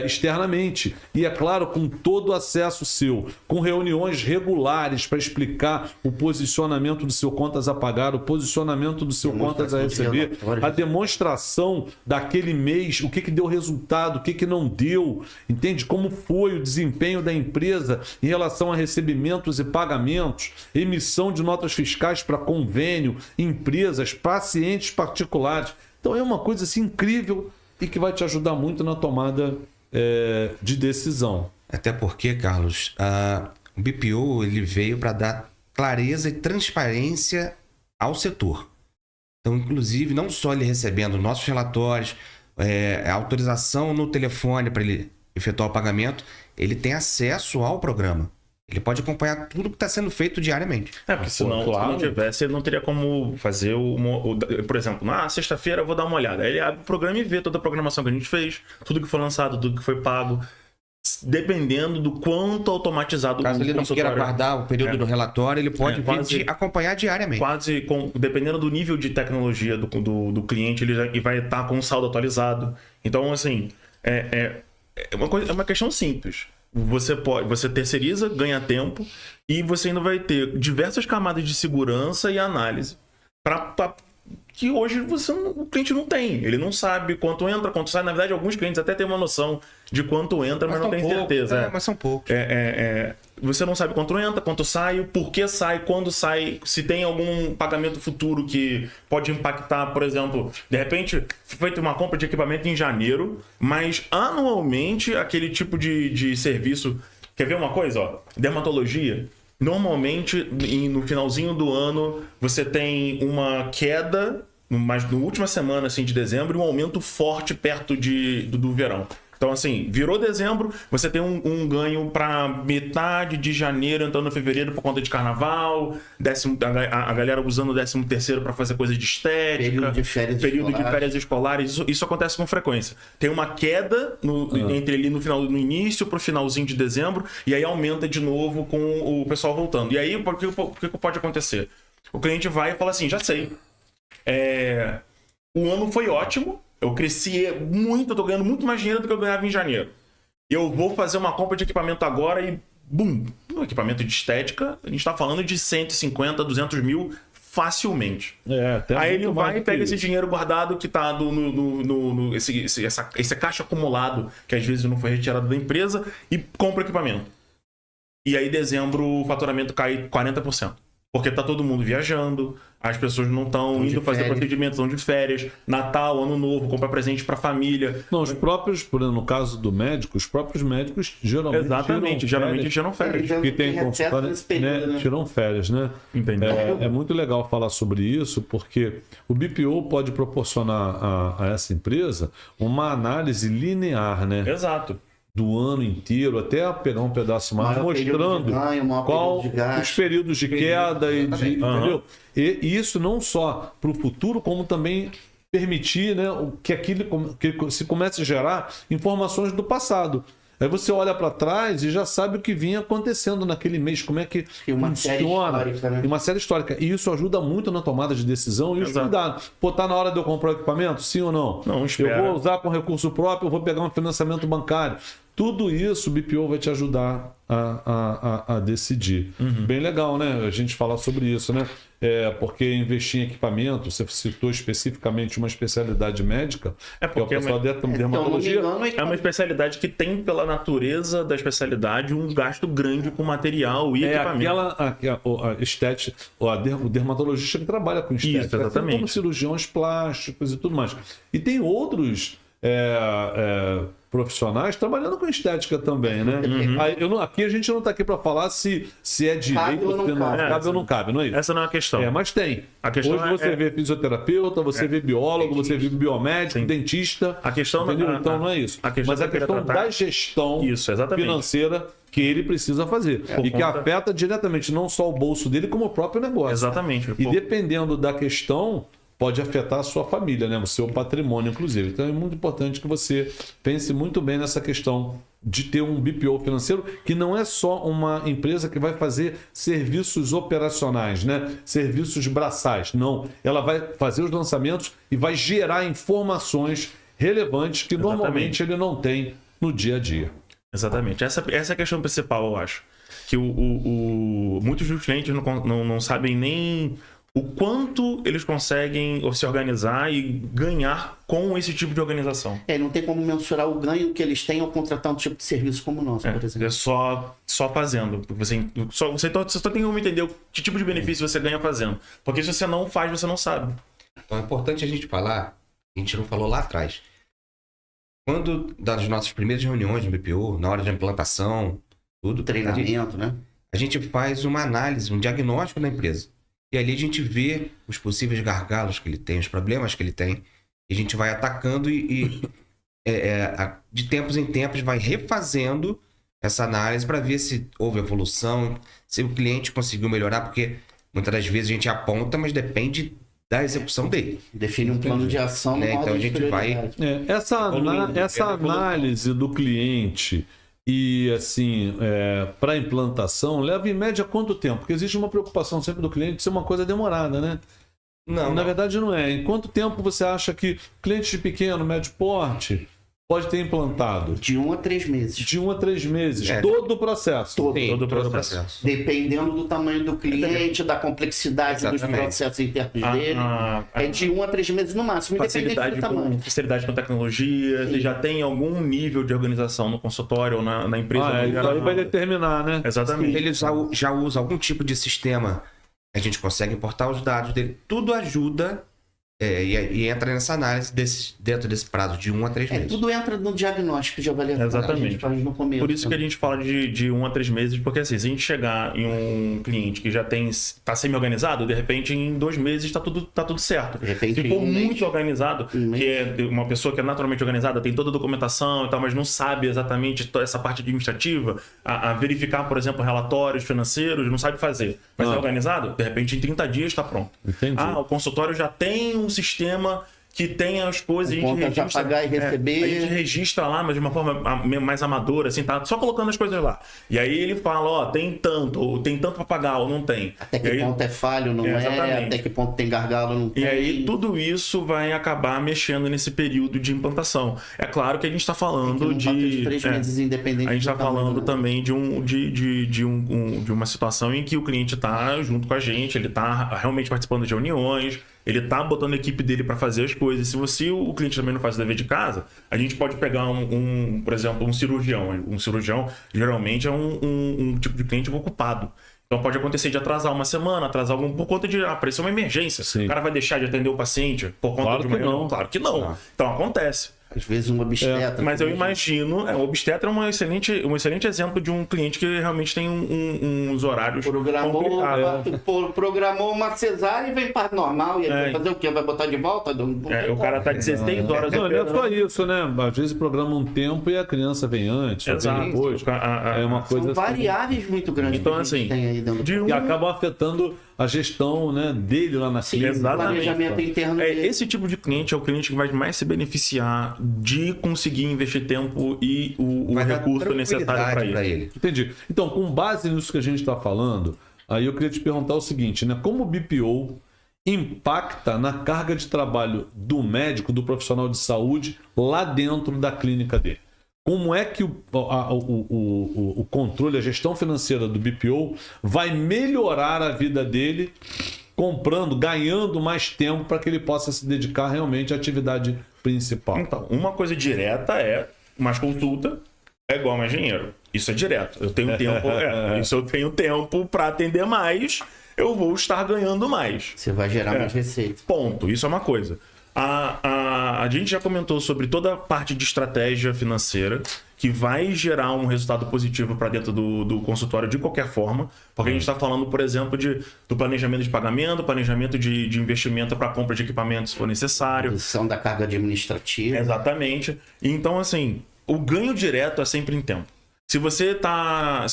S1: externamente. E é claro, com todo o acesso seu, com reuniões regulares para explicar o posicionamento do seu contas a pagar, o posicionamento do seu contas a receber, a demonstração daquele mês, o que deu resultado, o que não deu, entende? Como foi o desempenho da empresa em relação a recebimentos e pagamentos, emissão de notas fiscais para convênio, empresas, pacientes particulares. Então é uma coisa assim incrível e que vai te ajudar muito na tomada de decisão.
S2: Até porque, Carlos, o BPO ele veio para dar clareza e transparência ao setor. Então, inclusive, não só ele recebendo nossos relatórios, a autorização no telefone para ele efetuar o pagamento, ele tem acesso ao programa. Ele pode acompanhar tudo que está sendo feito diariamente.
S3: Porque senão, se não tivesse, ele não teria como fazer por exemplo, na sexta-feira eu vou dar uma olhada. Aí ele abre o programa e vê toda a programação que a gente fez, tudo que foi lançado, tudo que foi pago, dependendo do quanto automatizado
S2: Caso ele não queira guardar o período do relatório, ele pode acompanhar diariamente.
S3: Dependendo do nível de tecnologia do cliente, ele vai estar com o saldo atualizado. Então, assim, é uma questão simples. Você terceiriza, ganha tempo e você ainda vai ter diversas camadas de segurança e análise para que hoje o cliente não tem. Ele não sabe quanto entra, quanto sai. Na verdade, alguns clientes até têm uma noção de quanto entra, mas não tem certeza.
S2: Mas são poucos.
S3: Você não sabe quanto entra, quanto sai, por que sai, quando sai, se tem algum pagamento futuro que pode impactar, por exemplo, de repente, foi feita uma compra de equipamento em janeiro, mas anualmente aquele tipo de serviço. Quer ver uma coisa? Ó, dermatologia. Normalmente, no finalzinho do ano, você tem uma queda, mas na última semana assim, de dezembro, e um aumento forte perto do verão. Então, assim, virou dezembro, você tem um ganho para metade de janeiro, entrando em fevereiro por conta de carnaval, a galera usando o 13º para fazer coisa de estética, período de férias escolares. Isso acontece com frequência. Tem uma queda entre ali no início para o finalzinho de dezembro, e aí aumenta de novo com o pessoal voltando. E aí, o que pode acontecer? O cliente vai e fala assim, já sei, o ano foi ótimo, eu cresci muito, eu tô ganhando muito mais dinheiro do que eu ganhava em janeiro. Eu vou fazer uma compra de equipamento agora e, bum, um equipamento de estética, a gente tá falando de 150, 200 mil facilmente. Aí ele vai e pega esse dinheiro guardado que tá esse caixa acumulado, que às vezes não foi retirado da empresa, e compra o equipamento. E aí, em dezembro, o faturamento cai 40%. Porque tá todo mundo viajando, as pessoas não estão indo fazer procedimentos, estão de férias, Natal, Ano Novo, comprar presente para a família.
S1: Não, os próprios, por exemplo, no caso do médico, os próprios médicos geralmente
S3: tiram férias.
S1: Que tem consultório, né? Tiram férias, né?
S3: Entendeu?
S1: É muito legal falar sobre isso, porque o BPO pode proporcionar a essa empresa uma análise linear, né?
S3: Exato.
S1: Do ano inteiro, até pegar um pedaço mais, mostrando qual os períodos de queda entendeu? E isso não só para o futuro, como também permitir, né, que se comece a gerar informações do passado. Aí você olha para trás e já sabe o que vinha acontecendo naquele mês, como é que funciona. E uma série histórica. E isso ajuda muito na tomada de decisão e os cuidados. Pô, tá na hora de eu comprar o equipamento? Sim ou não?
S3: Não, espera.
S1: Eu vou usar com recurso próprio, eu vou pegar um financiamento bancário. Tudo isso o BPO vai te ajudar a decidir. Bem legal, né? A gente falar sobre isso, né? Porque investir em equipamento, você citou especificamente uma especialidade médica,
S3: porque
S1: o pessoal da dermatologia.
S3: É uma especialidade que tem, pela natureza da especialidade, um gasto grande com material e equipamento.
S1: A estética, o dermatologista que trabalha com estética.
S3: Isso, exatamente.
S1: Como cirurgiões plásticos e tudo mais. E tem outros profissionais trabalhando com estética também, né? Aqui a gente não está aqui para falar se é direito ou se não cabe ou não cabe, não é isso?
S3: Essa não é a questão.
S1: Mas tem.
S3: Hoje
S1: você vê fisioterapeuta, você vê biólogo, você vê biomédico, dentista.
S3: A questão
S1: então não é isso. Mas a questão da gestão financeira que ele precisa fazer. E que afeta diretamente não só o bolso dele, como o próprio negócio.
S3: Exatamente.
S1: E dependendo da questão, pode afetar a sua família, né? O seu patrimônio, inclusive. Então é muito importante que você pense muito bem nessa questão de ter um BPO financeiro, que não é só uma empresa que vai fazer serviços operacionais, né? Serviços braçais. Não. Ela vai fazer os lançamentos e vai gerar informações relevantes que normalmente ele não tem no dia a dia.
S3: Exatamente. Essa é a questão principal, eu acho. Que muitos dos clientes não sabem nem o quanto eles conseguem se organizar e ganhar com esse tipo de organização.
S4: Não tem como mensurar o ganho que eles têm ao contratar um tipo de serviço como o nosso, por exemplo.
S3: É só fazendo. Você só tem como entender que tipo de benefício você ganha fazendo. Porque se você não faz, você não sabe.
S2: Então é importante a gente falar, a gente não falou lá atrás. Quando das nossas primeiras reuniões no BPO, na hora de implantação, tudo,
S4: treinamento, né?
S2: A gente faz uma análise, um diagnóstico da empresa. E ali a gente vê os possíveis gargalos que ele tem, os problemas que ele tem. E a gente vai atacando de tempos em tempos vai refazendo essa análise para ver se houve evolução, se o cliente conseguiu melhorar, porque muitas das vezes a gente aponta, mas depende da execução dele.
S4: Define um plano de ação.
S2: Então a gente vai...
S1: Essa análise do cliente... E, assim, para implantação, leva em média quanto tempo? Porque existe uma preocupação sempre do cliente de ser uma coisa demorada, né? Na verdade, não é. Em quanto tempo você acha que cliente de pequeno, médio porte, pode ter implantado?
S4: De 1 a 3 meses.
S1: De 1 a 3 meses.
S2: É.
S1: Todo o processo.
S2: Sim,
S3: todo o
S2: todo o
S3: processo.
S2: processo.
S4: Dependendo do tamanho do cliente, da complexidade dos
S2: Exatamente.
S4: processos internos dele. É de 1 a 3 meses no máximo, independente do tamanho.
S3: Facilidade com tecnologia, você já tem algum nível de organização no consultório ou na empresa. no
S1: Isso
S3: geral.
S1: aí vai determinar, né?
S3: Exatamente.
S2: Ele já usa algum tipo de sistema, a gente consegue importar os dados dele. Tudo ajuda e entra nessa análise dentro desse prazo de 1 a 3 meses.
S4: Tudo entra no diagnóstico de avaliação
S3: Exatamente.
S4: que a gente faz no começo.
S3: Por isso que a gente fala de 1 a 3 meses, porque assim, se a gente chegar em um cliente que já tá semi-organizado, de repente em 2 meses tá tudo certo.
S4: De repente,
S3: Se for
S4: em um mês.
S3: muito organizado, que é uma pessoa que é naturalmente organizada, tem toda a documentação e tal, mas não sabe exatamente toda essa parte administrativa, a verificar, por exemplo, relatórios financeiros, não sabe fazer, mas é organizado, de repente em 30 dias está pronto.
S1: Entendi.
S3: O consultório já tem um sistema que tem as coisas, a gente
S4: Conta já
S3: registra,
S4: pagar e receber.
S3: a gente registra lá, mas de uma forma mais amadora, assim, tá só colocando as coisas lá. E aí ele fala, ó, tem tanto, ou tem tanto para pagar, ou não tem.
S4: Até que
S3: E aí-
S4: ponto é falho, não
S3: Exatamente.
S4: até que ponto tem gargalo, não tem.
S3: E aí tudo isso vai acabar mexendo nesse período de implantação. É claro que a gente está falando
S4: Tem um fator de
S3: de
S4: 3 meses independente
S3: a gente
S4: do
S3: está
S4: tamanho,
S3: falando
S4: né?
S3: também de uma situação em que o cliente está junto com a gente, ele está realmente participando de reuniões, ele está botando a equipe dele para fazer as coisas. Se o cliente também não faz o dever de casa, a gente pode pegar por exemplo, um cirurgião. Um cirurgião geralmente é um tipo de cliente ocupado. Então pode acontecer de atrasar uma semana, atrasar por conta de aparecer uma emergência.
S1: Sim.
S3: O cara vai deixar de atender o paciente por conta
S1: Claro
S3: de uma
S1: que
S3: reunião?
S1: não.
S3: Claro que não. Então acontece.
S4: Às vezes um obstetra.
S3: Mas eu
S4: também.
S3: imagino, o obstetra é um excelente exemplo de um cliente que realmente tem uns horários complicados.
S4: Programou uma cesárea e vem para normal. E ele
S3: É.
S4: vai fazer o quê? Vai botar de volta?
S3: O cara tá 16 horas
S1: Não, não é
S3: operando.
S1: só isso, né? Às vezes programa um tempo e a criança vem antes, ou vem
S3: Exato.
S1: depois. É uma coisa
S4: São
S1: assim.
S4: variáveis muito grandes
S3: Então,
S4: que a gente
S3: assim,
S4: tem aí dentro
S3: de
S4: do
S1: E acabam afetando a gestão, né, dele lá na clínica.
S3: exatamente.
S4: planejamento interno dele.
S3: Esse tipo de cliente é o cliente que vai mais se beneficiar de conseguir investir tempo e o
S2: Vai dar
S3: recurso necessário para
S2: tranquilidade pra
S3: isso.
S2: ele.
S1: Entendi. Então, com base nisso que a gente está falando, aí eu queria te perguntar o seguinte, né? Como o BPO impacta na carga de trabalho do médico, do profissional de saúde, lá dentro da clínica dele? Como é que o controle, a gestão financeira do BPO vai melhorar a vida dele, ganhando mais tempo para que ele possa se dedicar realmente à atividade principal?
S3: Então, uma coisa direta é mais consulta é igual a mais dinheiro. Isso é direto. Eu tenho tempo, isso eu tenho tempo para atender mais, eu vou estar ganhando mais.
S4: Você vai gerar mais receita.
S3: Ponto. Isso é uma coisa. A gente já comentou sobre toda a parte de estratégia financeira que vai gerar um resultado positivo para dentro do consultório de qualquer forma, porque a gente está falando, por exemplo, do planejamento de pagamento, planejamento de investimento para compra de equipamentos se for necessário.
S4: Redução da carga administrativa.
S3: Exatamente. Então, assim, o ganho direto é sempre em tempo. Se você tá.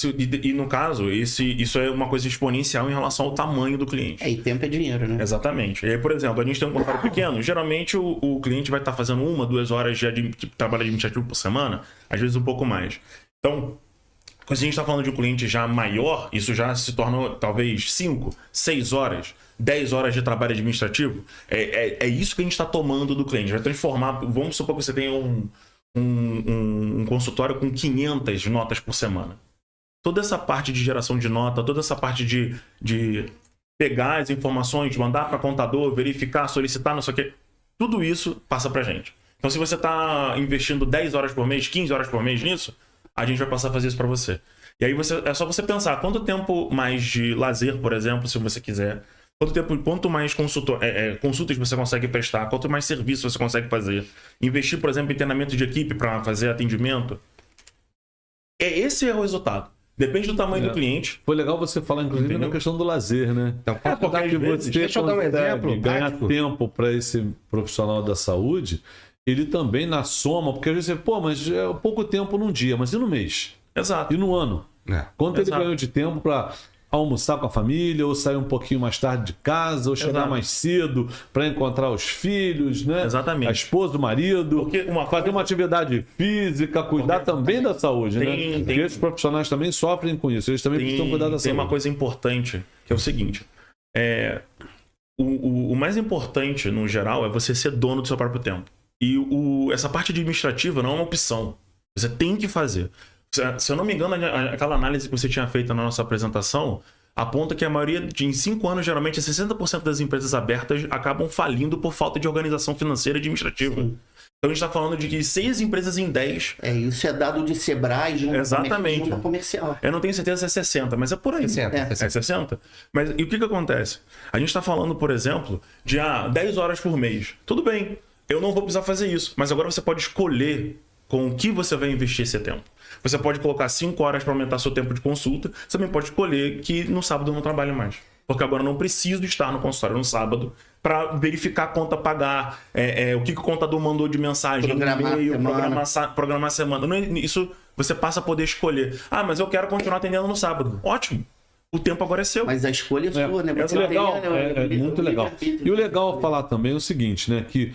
S3: E no caso, isso é uma coisa exponencial em relação ao tamanho do cliente.
S4: E tempo é dinheiro, né?
S3: Exatamente. E aí, por exemplo, a gente tem um consultório pequeno, geralmente o cliente vai estar fazendo 1, 2 horas de trabalho administrativo por semana, às vezes um pouco mais. Então, quando a gente está falando de um cliente já maior, isso já se torna talvez 5, 6 horas, 10 horas de trabalho administrativo. É isso que a gente está tomando do cliente. Vai transformar. Vamos supor que você tenha um consultório com 500 notas por semana. Toda essa parte de geração de nota, toda essa parte de pegar as informações, mandar para contador, verificar, solicitar, não sei o quê, tudo isso passa para a gente. Então, se você está investindo 10 horas por mês, 15 horas por mês nisso, a gente vai passar a fazer isso para você. E aí é só você pensar quanto tempo mais de lazer, por exemplo, se você quiser, quanto mais consultas você consegue prestar, quanto mais serviço você consegue fazer, investir, por exemplo, em treinamento de equipe para fazer atendimento. Esse é o resultado. Depende do tamanho do cliente.
S1: Foi legal você falar, inclusive,
S3: Entendeu?
S1: na questão do lazer, né?
S2: Então,
S3: porque às
S1: Que
S3: vezes,
S1: você
S2: deixa eu dar um
S1: consegue
S2: exemplo
S1: ganhar
S2: prático.
S1: tempo para esse profissional da saúde, ele também na soma, porque às vezes você, mas é pouco tempo num dia, mas e no mês?
S3: Exato.
S1: E no ano? Quanto ele
S3: Exato.
S1: ganhou de tempo para almoçar com a família, ou sair um pouquinho mais tarde de casa, ou chegar
S3: Exato.
S1: mais cedo para encontrar os filhos, né?
S3: Exatamente.
S1: A esposa, o marido,
S3: Porque
S1: fazer uma atividade física, cuidar também da saúde, né?
S3: Tem-
S1: Porque esses profissionais também sofrem com isso, eles também precisam cuidar da
S3: Tem
S1: saúde.
S3: uma coisa importante, que é o seguinte. O mais importante, no geral, é você ser dono do seu próprio tempo. E essa parte administrativa não é uma opção. Você tem que fazer. Se eu não me engano, aquela análise que você tinha feito na nossa apresentação aponta que a maioria, em 5 anos, geralmente 60% das empresas abertas acabam falindo por falta de organização financeira e administrativa.
S4: Sim.
S3: Então a gente está falando de que 6 empresas em 10...
S4: Isso é dado de Sebrae, de
S3: Exatamente.
S4: Junta comercial.
S3: Eu não tenho certeza se é 60, mas é por aí.
S2: 60,
S3: É 60? Mas e o que acontece? A gente está falando, por exemplo, de 10 horas por mês. Tudo bem, eu não vou precisar fazer isso. Mas agora você pode escolher com o que você vai investir esse tempo. Você pode colocar 5 horas para aumentar seu tempo de consulta. Você também pode escolher que no sábado eu não trabalho mais. Porque agora eu não preciso estar no consultório no sábado para verificar a conta a pagar, o que o contador mandou de mensagem, programar a semana. Isso você passa a poder escolher. Mas eu quero continuar atendendo no sábado. Ótimo. O tempo agora é seu.
S4: Mas a escolha é sua, né?
S1: É legal, muito legal. E o legal falar também é o seguinte, né? Que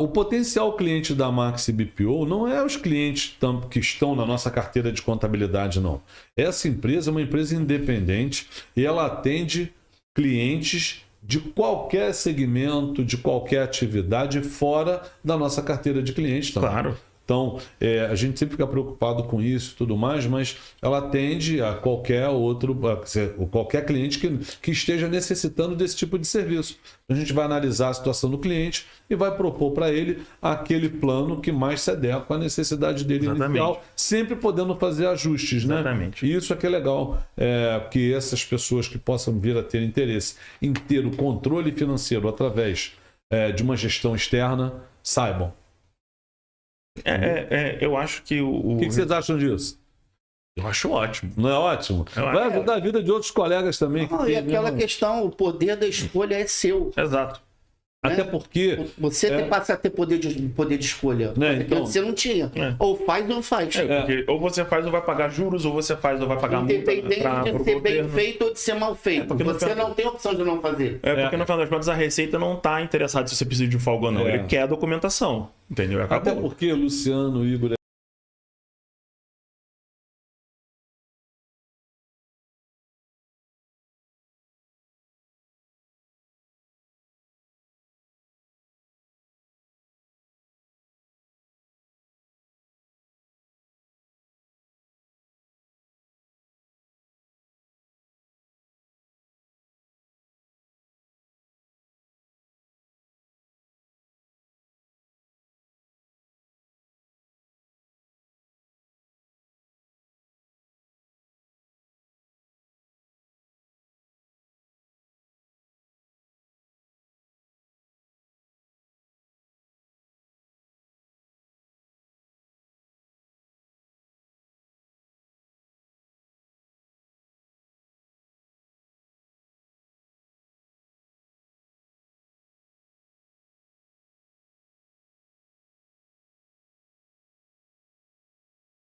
S1: o potencial cliente da Maxi BPO não é os clientes que estão na nossa carteira de contabilidade, não. Essa empresa é uma empresa independente e ela atende clientes de qualquer segmento, de qualquer atividade fora da nossa carteira de clientes também.
S3: Claro.
S1: Então, a gente sempre fica preocupado com isso e tudo mais, mas ela atende a qualquer qualquer cliente que esteja necessitando desse tipo de serviço. A gente vai analisar a situação do cliente e vai propor para ele aquele plano que mais se adequa à necessidade dele inicial, sempre podendo fazer ajustes, né?
S3: Exatamente.
S1: E isso é que é legal, que essas pessoas que possam vir a ter interesse em ter o controle financeiro através de uma gestão externa, saibam.
S3: Eu acho que
S1: O que vocês acham disso?
S3: Eu acho ótimo.
S1: Não é ótimo? Vai ajudar a vida de outros colegas também.
S4: E aquela questão, o poder da escolha é seu.
S3: Exato.
S1: Até porque...
S4: Você passa a ter poder de escolha.
S1: Então,
S4: você não tinha. Ou faz ou faz.
S3: Porque ou você faz ou vai pagar juros, ou você faz ou vai pagar multa.
S4: Independente de ser bem feito ou de ser mal feito. Você não tem opção de não fazer.
S3: Porque no final das contas a Receita não está interessada se você precisa de folga ou não. Ele quer a documentação. Entendeu? Acabou.
S1: Até porque, Luciano, Igor...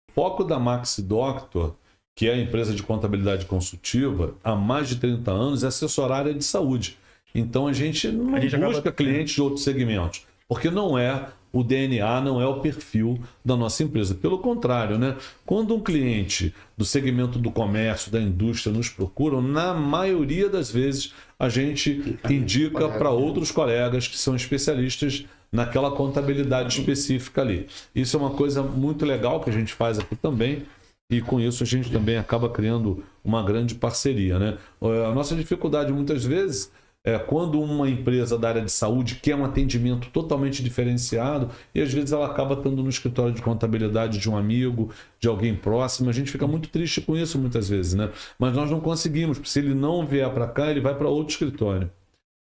S1: O foco da Maxi Doctor, que é a empresa de contabilidade consultiva, há mais de 30 anos, é assessorar a área de saúde. Então a gente não busca clientes de outros segmentos, porque não é o DNA, não é o perfil da nossa empresa. Pelo contrário, né? Quando um cliente do segmento do comércio, da indústria nos procura, na maioria das vezes a gente indica para outros colegas que são especialistas naquela contabilidade específica ali. Isso é uma coisa muito legal que a gente faz aqui também, e com isso a gente também acaba criando uma grande parceria, né? A nossa dificuldade muitas vezes é quando uma empresa da área de saúde quer um atendimento totalmente diferenciado e às vezes ela acaba estando no escritório de contabilidade de um amigo, de alguém próximo. A gente fica muito triste com isso muitas vezes, né? Mas nós não conseguimos, porque se ele não vier para cá, ele vai para outro escritório.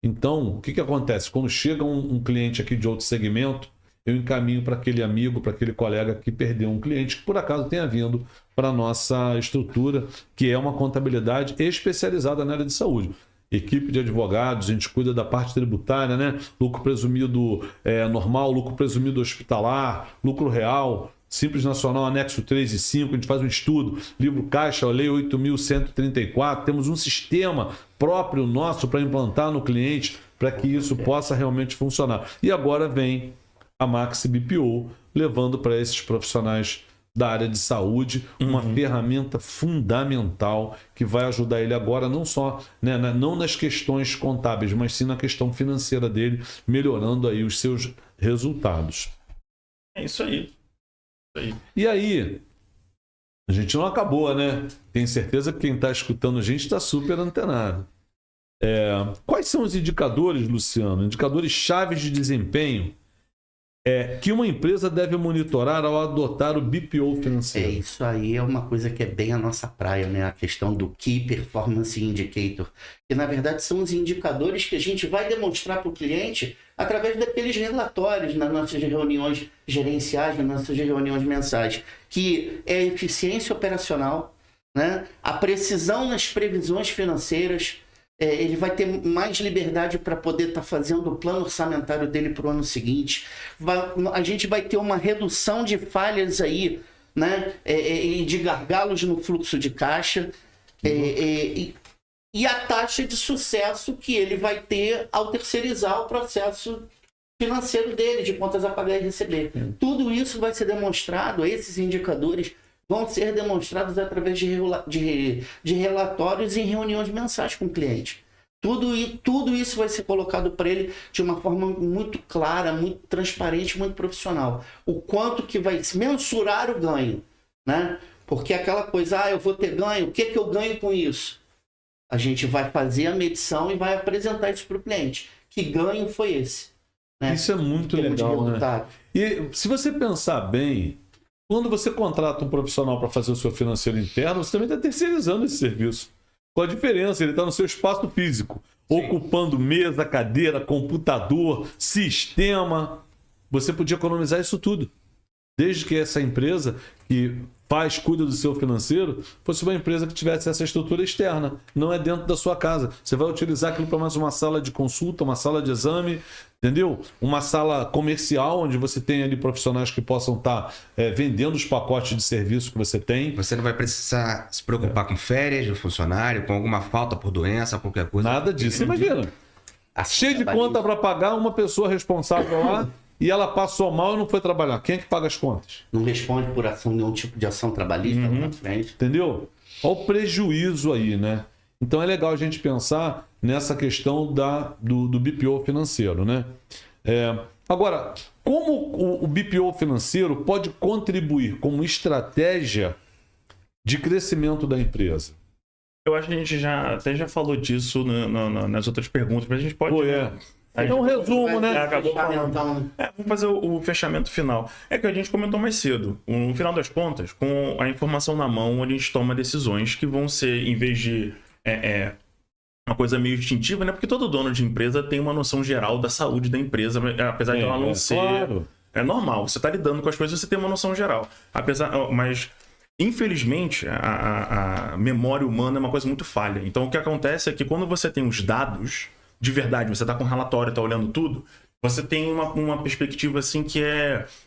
S1: Então, o que acontece? Quando chega um cliente aqui de outro segmento, eu encaminho para aquele amigo, para aquele colega que perdeu um cliente que por acaso tenha vindo para a nossa estrutura, que é uma contabilidade especializada na área de saúde. Equipe de advogados, a gente cuida da parte tributária, né? Lucro presumido normal, lucro presumido hospitalar, lucro real, Simples Nacional, anexo 3 e 5, a gente faz um estudo, livro caixa, a lei 8.134, temos um sistema próprio nosso para implantar no cliente, para que isso possa realmente funcionar. E agora vem a Maxi BPO, levando para esses profissionais da área de saúde uma ferramenta fundamental que vai ajudar ele agora não só, né, não nas questões contábeis, mas sim na questão financeira dele, melhorando aí os seus resultados.
S3: É isso aí.
S1: E aí, a gente não acabou, né? Tenho certeza que quem está escutando a gente está super antenado. Quais são os indicadores, Luciano? Indicadores chaves de desempenho que uma empresa deve monitorar ao adotar o BPO financeiro?
S4: Isso aí é uma coisa que é bem a nossa praia, né? A questão do Key Performance Indicator. Que, na verdade, são os indicadores que a gente vai demonstrar para o cliente através daqueles relatórios nas nossas reuniões gerenciais, nas nossas reuniões mensais, que é a eficiência operacional, né? A precisão nas previsões financeiras. Ele vai ter mais liberdade para poder estar fazendo o plano orçamentário dele para o ano seguinte. A gente vai ter uma redução de falhas aí, né? E de gargalos no fluxo de caixa. E a taxa de sucesso que ele vai ter ao terceirizar o processo financeiro dele, de contas a pagar e receber. Tudo isso vai ser demonstrado, esses indicadores vão ser demonstrados através de relatórios em reuniões mensais com o cliente. Tudo isso vai ser colocado para ele de uma forma muito clara, muito transparente, muito profissional. O quanto que vai mensurar o ganho, né? Porque aquela coisa, eu vou ter ganho, o que eu ganho com isso? A gente vai fazer a medição e vai apresentar isso para o cliente. Que ganho foi esse? Né?
S1: Isso é muito legal, né? E se você pensar bem, quando você contrata um profissional para fazer o seu financeiro interno, você também está terceirizando esse serviço. Qual a diferença? Ele está no seu espaço físico, ocupando mesa, cadeira, computador, sistema. Você podia economizar isso tudo. Desde que essa empresa que cuida do seu financeiro, fosse uma empresa que tivesse essa estrutura externa. Não é dentro da sua casa. Você vai utilizar aquilo para mais uma sala de consulta, uma sala de exame, entendeu? Uma sala comercial, onde você tem ali profissionais que possam estar vendendo os pacotes de serviço que você tem.
S2: Você não vai precisar se preocupar com férias do funcionário, com alguma falta por doença, qualquer coisa.
S1: Nada disso. Imagina. Cheio de conta para pagar, uma pessoa responsável lá, e ela passou mal e não foi trabalhar. Quem é que paga as contas?
S4: Não responde por nenhum tipo de ação trabalhista na frente.
S1: Entendeu? Olha o prejuízo aí, né? Então é legal a gente pensar nessa questão do BPO financeiro, né? Agora, como o BPO financeiro pode contribuir como estratégia de crescimento da empresa?
S3: Eu acho que a gente já falou disso nas outras perguntas, mas a gente pode...
S1: É um resumo, né?
S3: Vamos fazer o fechamento final. É que a gente comentou mais cedo. No final das contas, com a informação na mão, a gente toma decisões que vão ser, em vez de uma coisa meio instintiva, né? Porque todo dono de empresa tem uma noção geral da saúde da empresa, apesar de ela não ser... Claro. É normal, você está lidando com as coisas, você tem uma noção geral. Mas, infelizmente, a memória humana é uma coisa muito falha. Então, o que acontece é que quando você tem os dados... de verdade, você está com um relatório, está olhando tudo, você tem uma perspectiva assim que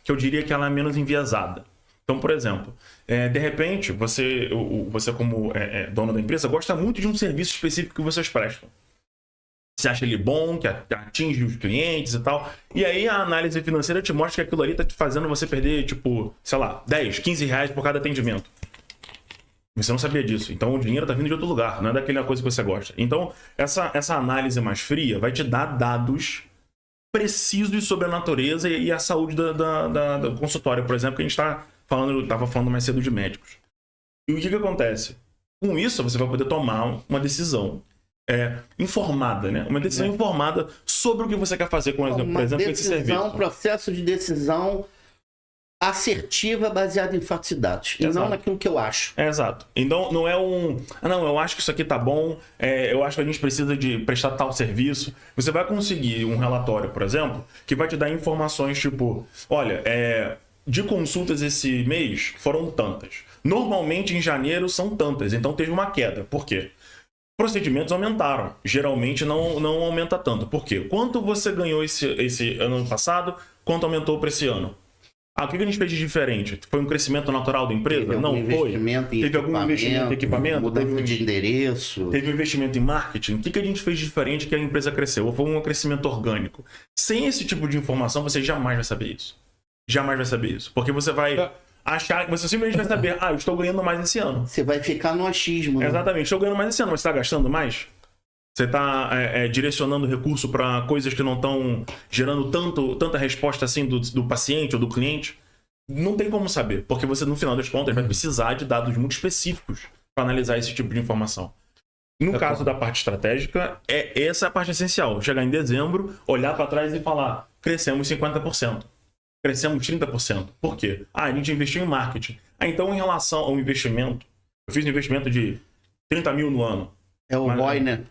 S3: eu diria que ela é menos enviesada. Então, por exemplo, de repente, você como dono da empresa, gosta muito de um serviço específico que vocês prestam. Você acha ele bom, que atinge os clientes e tal, e aí a análise financeira te mostra que aquilo ali está te fazendo você perder, tipo, sei lá, 10, 15 reais por cada atendimento. Você não sabia disso. Então o dinheiro está vindo de outro lugar, não é daquela coisa que você gosta. Então essa análise mais fria vai te dar dados precisos sobre a natureza e a saúde do consultório, por exemplo, que a gente estava falando mais cedo de médicos. E o que acontece? Com isso, você vai poder tomar uma decisão informada, né? Uma decisão informada sobre o que você quer fazer, por exemplo, com esse serviço. Um
S4: processo de decisão assertiva baseada em fatos e dados. E não naquilo que eu acho.
S3: Exato. Então não é eu acho que isso aqui tá bom, eu acho que a gente precisa de prestar tal serviço. Você vai conseguir um relatório, por exemplo, que vai te dar informações tipo, olha, de consultas esse mês foram tantas. Normalmente em janeiro são tantas, então teve uma queda. Por quê? Procedimentos aumentaram. Geralmente não aumenta tanto. Por quê? Quanto você ganhou esse ano passado, quanto aumentou para esse ano? O que a gente fez de diferente? Foi um crescimento natural da empresa? Não foi. Teve algum investimento em equipamento?
S4: Mudança de endereço.
S3: Teve um investimento em marketing? O que a gente fez de diferente que a empresa cresceu? Ou foi um crescimento orgânico? Sem esse tipo de informação, você jamais vai saber isso. Jamais vai saber isso. Porque você vai achar que você simplesmente vai saber, eu estou ganhando mais esse ano.
S4: Você vai ficar no achismo, né?
S3: Exatamente. Estou ganhando mais esse ano, mas você está gastando mais? Você está direcionando recurso para coisas que não estão gerando tanta resposta assim do paciente ou do cliente? Não tem como saber, porque você, no final das contas, vai precisar de dados muito específicos para analisar esse tipo de informação. No caso da parte estratégica, essa é a parte essencial. Chegar em dezembro, olhar para trás e falar, crescemos 50%, crescemos 30%. Por quê? A gente investiu em marketing. Então, em relação ao investimento, eu fiz um investimento de 30 mil no ano.
S4: É o ROI, né?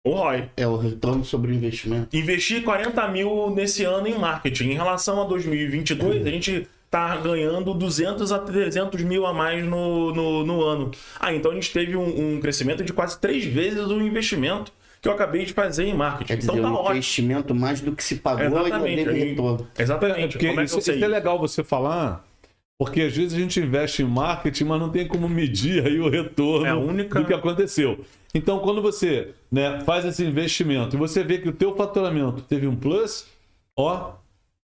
S3: O ROI.
S4: É o retorno sobre o investimento.
S3: Investi 40 mil nesse ano em marketing. Em relação a 2022, a gente tá ganhando 200 a 300 mil a mais no ano. Então a gente teve um crescimento de quase 3 vezes o investimento que eu acabei de fazer em marketing.
S4: Quer dizer,
S3: então tá
S4: um
S3: ótimo.
S4: investimento mais do que se pagou e não teve retorno.
S3: Exatamente.
S1: Porque
S3: Como é que eu
S1: isso
S3: sei
S1: é legal você falar, porque às vezes a gente investe em marketing, mas não tem como medir aí o retorno do que aconteceu. Então, quando você, né, faz esse investimento e você vê que o teu faturamento teve um plus,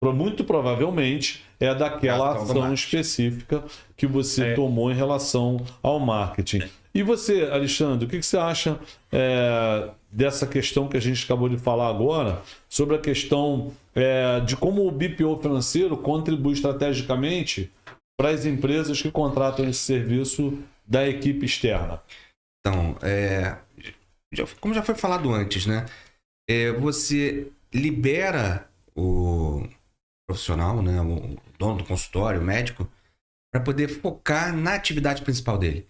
S1: muito provavelmente é daquela ação específica que você tomou em relação ao marketing. E você, Alexandre, o que você acha dessa questão que a gente acabou de falar agora, sobre a questão de como o BPO financeiro contribui estrategicamente para as empresas que contratam esse serviço da equipe externa?
S2: Então, como já foi falado antes, né? Você libera o profissional, né, o dono do consultório, o médico, para poder focar na atividade principal dele.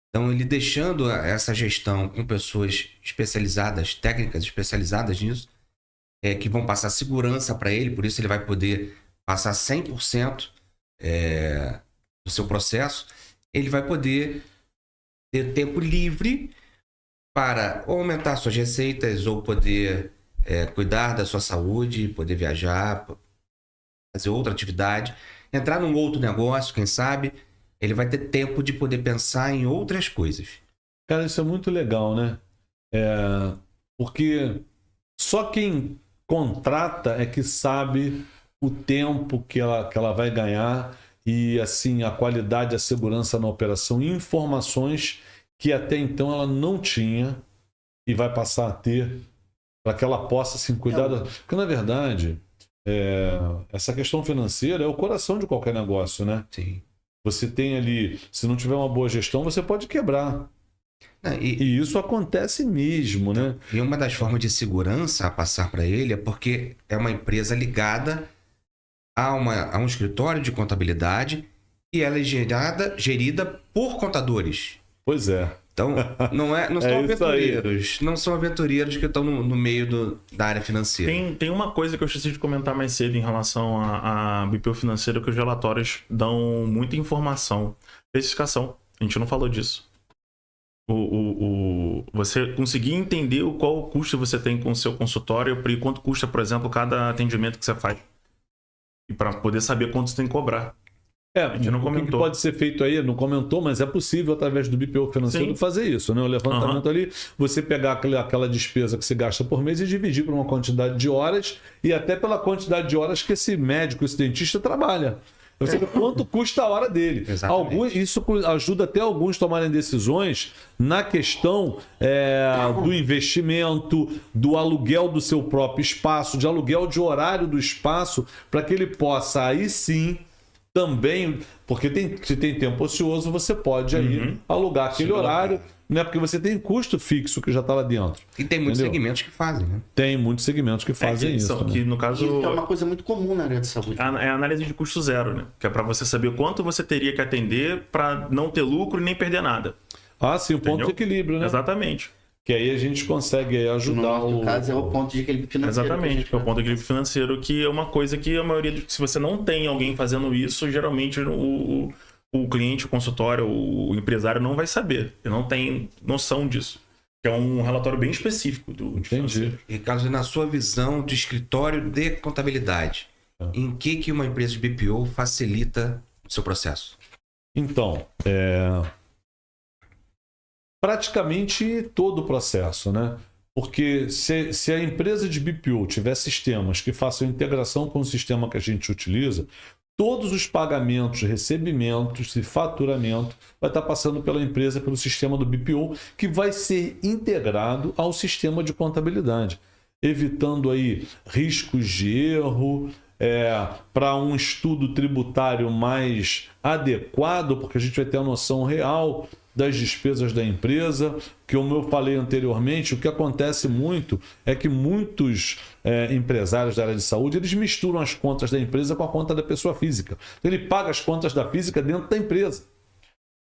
S2: Então, ele deixando essa gestão com pessoas especializadas, técnicas especializadas nisso, que vão passar segurança para ele, por isso ele vai poder passar 100% do seu processo, ele vai poder ter tempo livre para ou aumentar suas receitas ou poder cuidar da sua saúde, poder viajar, fazer outra atividade, entrar num outro negócio, quem sabe, ele vai ter tempo de poder pensar em outras coisas.
S1: Cara, isso é muito legal, né? Porque só quem contrata é que sabe o tempo que ela vai ganhar e, assim, a qualidade, a segurança na operação, informações que até então ela não tinha e vai passar a ter para que ela possa, assim, cuidar Porque, na verdade, essa questão financeira é o coração de qualquer negócio, né?
S2: Sim.
S1: Você tem ali, se não tiver uma boa gestão, você pode quebrar. E isso acontece mesmo, né?
S2: E uma das formas de segurança a passar para ele é porque é uma empresa ligada a um escritório de contabilidade e ela é gerida por contadores.
S1: Pois é.
S2: Então, não são aventureiros. Não são aventureiros que estão no meio da área financeira.
S3: Tem uma coisa que eu esqueci de comentar mais cedo em relação a BPO financeiro, que os relatórios dão muita informação. Especificação. A gente não falou disso. Você conseguir entender qual o custo você tem com o seu consultório e quanto custa, por exemplo, cada atendimento que você faz. E para poder saber quanto você tem que cobrar. A gente não comentou.
S1: O que pode ser feito aí, não comentou, mas é possível através do BPO financeiro fazer isso, né? O levantamento ali, você pegar aquela despesa que você gasta por mês e dividir por uma quantidade de horas e até pela quantidade de horas que esse médico, esse dentista trabalha. Você vê quanto custa a hora dele. Isso ajuda até alguns a tomarem decisões na questão do investimento, do aluguel do seu próprio espaço, de aluguel de horário do espaço, para que ele possa aí sim também, porque se tem tempo ocioso, você pode aí alugar aquele horário, né? Porque você tem custo fixo que já está lá dentro.
S2: E tem muitos segmentos que fazem, né?
S1: Tem muitos segmentos que fazem isso.
S3: Que, no caso,
S4: isso é uma coisa muito comum na área de saúde.
S3: É a análise de custo zero, né? Que é para você saber quanto você teria que atender para não ter lucro e nem perder nada.
S1: Sim, o ponto de equilíbrio, né?
S3: Exatamente.
S1: Que aí a gente consegue ajudar
S4: no caso é o ponto de equilíbrio financeiro.
S3: Exatamente, que é o ponto de equilíbrio financeiro, que é uma coisa que a maioria... Se você não tem alguém fazendo isso, geralmente o cliente, o consultório, o empresário não vai saber. Ele não tem noção disso. Que é um relatório bem específico do financeiro.
S2: Ricardo, na sua visão de escritório de contabilidade, em que uma empresa de BPO facilita o seu processo?
S1: Então, praticamente todo o processo, né? Porque se a empresa de BPO tiver sistemas que façam integração com o sistema que a gente utiliza, todos os pagamentos, recebimentos e faturamento vai estar passando pela empresa, pelo sistema do BPO, que vai ser integrado ao sistema de contabilidade, evitando aí riscos de erro, para um estudo tributário mais adequado, porque a gente vai ter a noção real das despesas da empresa, que como eu falei anteriormente, o que acontece muito é que muitos empresários da área de saúde, eles misturam as contas da empresa com a conta da pessoa física. Ele paga as contas da física dentro da empresa,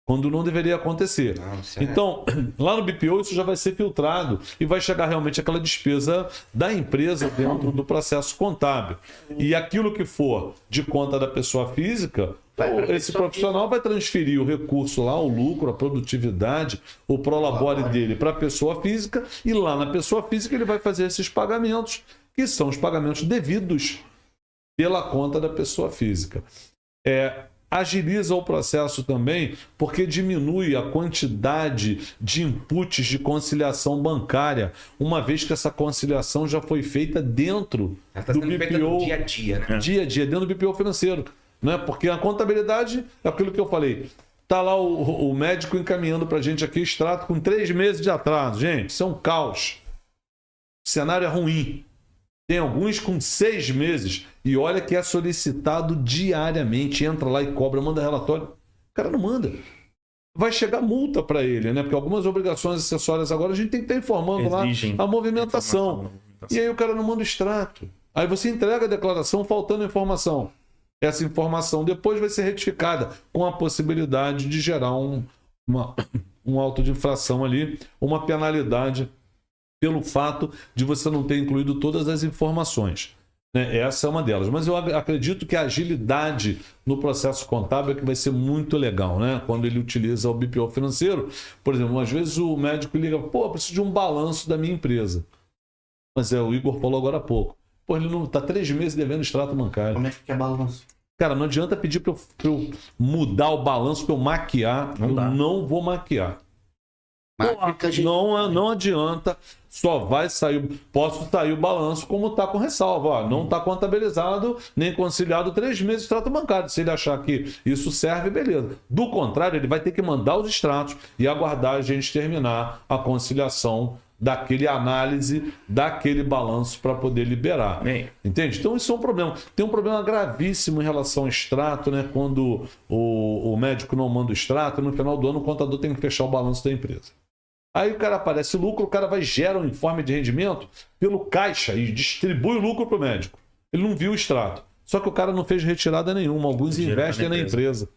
S1: quando não deveria acontecer. Então, lá no BPO isso já vai ser filtrado e vai chegar realmente aquela despesa da empresa dentro do processo contábil. E aquilo que for de conta da pessoa física, esse profissional vai transferir o recurso lá, o lucro, a produtividade, o prolabore dele para a pessoa física, e lá na pessoa física ele vai fazer esses pagamentos, que são os pagamentos devidos pela conta da pessoa física. Agiliza o processo também, porque diminui a quantidade de inputs de conciliação bancária, uma vez que essa conciliação já foi feita dentro do BPO,
S2: dia a dia, né?
S1: Dia a dia, dentro do BPO financeiro. Né? Porque a contabilidade é aquilo que eu falei. Está lá o médico encaminhando para a gente aqui extrato com 3 meses de atraso. Gente, isso é um caos. O cenário é ruim. Tem alguns com 6 meses. E olha que é solicitado diariamente. Entra lá e cobra, manda relatório. O cara não manda. Vai chegar multa para ele, né? Porque algumas obrigações acessórias agora a gente tem que estar informando
S3: Exigem
S1: lá a movimentação. E aí o cara não manda o extrato. Aí você entrega a declaração faltando informação. Essa informação depois vai ser retificada com a possibilidade de gerar um auto de infração ali, uma penalidade pelo fato de você não ter incluído todas as informações. Né? Essa é uma delas. Mas eu acredito que a agilidade no processo contábil é que vai ser muito legal, né? Quando ele utiliza o BPO financeiro. Por exemplo, às vezes o médico liga, eu preciso de um balanço da minha empresa. Mas o Igor falou agora há pouco. Ele não está 3 meses devendo extrato bancário.
S4: Como é que é balanço?
S1: Cara, não adianta pedir para eu mudar o balanço, para eu maquiar. Não vou maquiar. Não adianta. Só vai sair. Posso sair o balanço como está com ressalva. Não está contabilizado nem conciliado 3 meses de extrato bancário. Se ele achar que isso serve, beleza. Do contrário, ele vai ter que mandar os extratos e aguardar a gente terminar a conciliação daquele análise, daquele balanço para poder liberar. Entende? Então isso é um problema. Tem um problema gravíssimo em relação ao extrato, né? Quando o médico não manda o extrato, no final do ano o contador tem que fechar o balanço da empresa. Aí o cara aparece lucro, o cara vai gerar um informe de rendimento pelo caixa e distribui o lucro para o médico. Ele não viu o extrato. Só que o cara não fez retirada nenhuma. Alguns investem na empresa.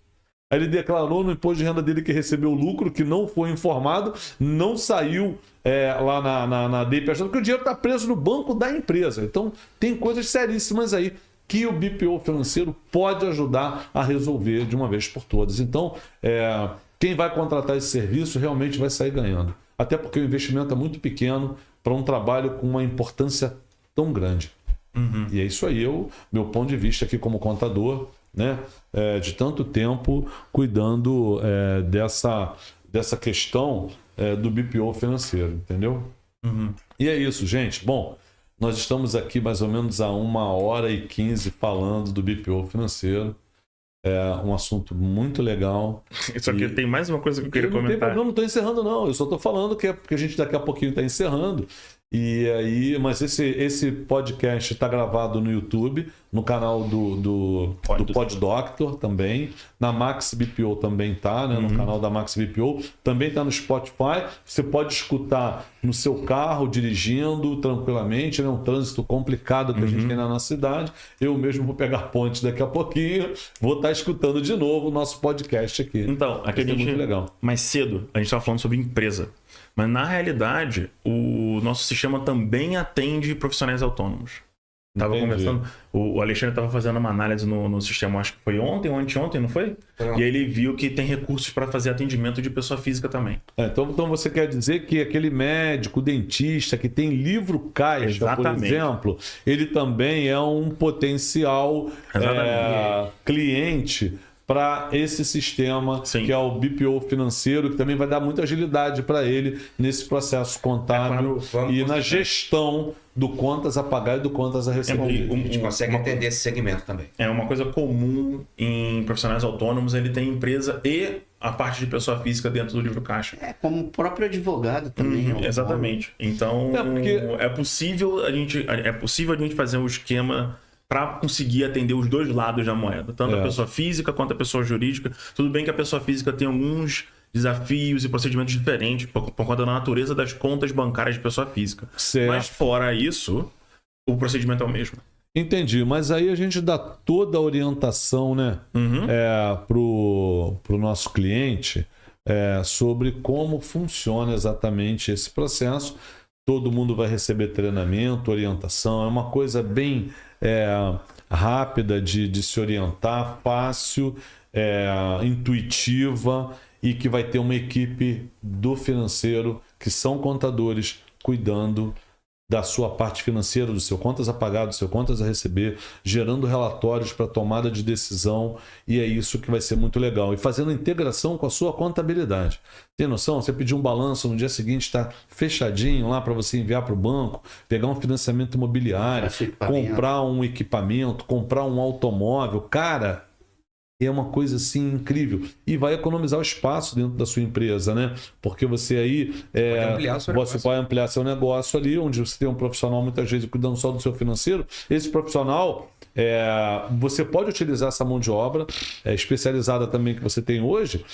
S1: Aí ele declarou no imposto de renda dele que recebeu lucro, que não foi informado, não saiu lá na DPJ, porque o dinheiro está preso no banco da empresa. Então, tem coisas seríssimas aí que o BPO financeiro pode ajudar a resolver de uma vez por todas. Então, quem vai contratar esse serviço realmente vai sair ganhando. Até porque o investimento é muito pequeno para um trabalho com uma importância tão grande. E é isso aí, meu ponto de vista aqui como contador, né? De tanto tempo cuidando dessa questão do BPO financeiro, entendeu? E é isso, gente. Bom, nós estamos aqui mais ou menos há 1h15 falando do BPO financeiro. É um assunto muito legal.
S3: Só que tem mais uma coisa que eu queria comentar.
S1: Não tem problema, não estou encerrando não. Eu só estou falando que a gente daqui a pouquinho está encerrando. E aí, mas esse podcast está gravado no YouTube, no canal do Pod Doctor também, na Max BPO também tá, né? No canal da Max BPO, também está no Spotify. Você pode escutar no seu carro, dirigindo tranquilamente, né? Um trânsito complicado que a gente tem na nossa cidade. Eu mesmo vou pegar ponte daqui a pouquinho, vou estar escutando de novo o nosso podcast aqui.
S3: Então, aqui a gente,
S1: muito legal.
S3: Mais cedo, a gente estava falando sobre empresa. Mas, na realidade, o nosso sistema também atende profissionais autônomos. Estava conversando, o Alexandre estava fazendo uma análise no sistema, acho que foi ontem ou anteontem, não foi? E aí ele viu que tem recursos para fazer atendimento de pessoa física também.
S1: Então você quer dizer que aquele médico, dentista que tem livro caixa, por exemplo, ele também é um potencial cliente para esse sistema
S3: Sim.
S1: que é o BPO financeiro, que também vai dar muita agilidade para ele nesse processo contábil
S2: Vamos
S1: e na
S2: conseguir.
S1: gestão do contas a pagar e do contas a receber.
S2: A gente consegue entender esse segmento também.
S3: É uma coisa comum em profissionais autônomos, ele tem empresa e a parte de pessoa física dentro do livro caixa.
S4: É, como o próprio advogado também.
S3: Exatamente. Então,
S1: porque-
S3: é possível a gente fazer um esquema para conseguir atender os dois lados da moeda, tanto a pessoa física quanto a pessoa jurídica. Tudo bem que a pessoa física tem alguns desafios e procedimentos diferentes por conta da natureza das contas bancárias de pessoa física.
S1: Certo.
S3: Mas fora isso, o procedimento é o mesmo.
S1: Entendi, mas aí a gente dá toda a orientação, né, pro nosso cliente sobre como funciona exatamente esse processo. Todo mundo vai receber treinamento, orientação, é uma coisa bem rápida de se orientar, fácil, intuitiva e que vai ter uma equipe do financeiro que são contadores cuidando da sua parte financeira, do seu contas a pagar, do seu contas a receber, gerando relatórios para tomada de decisão, e é isso que vai ser muito legal. E fazendo a integração com a sua contabilidade. Tem noção? Você pedir um balanço no dia seguinte, está fechadinho lá para você enviar para o banco, pegar um financiamento imobiliário, comprar um equipamento, comprar um automóvel. Cara, é uma coisa assim incrível. E vai economizar o espaço dentro da sua empresa, né? Porque você aí você vai ampliar seu negócio ali, onde você tem um profissional muitas vezes cuidando só do seu financeiro. Esse profissional, você pode utilizar essa mão de obra especializada também que você tem hoje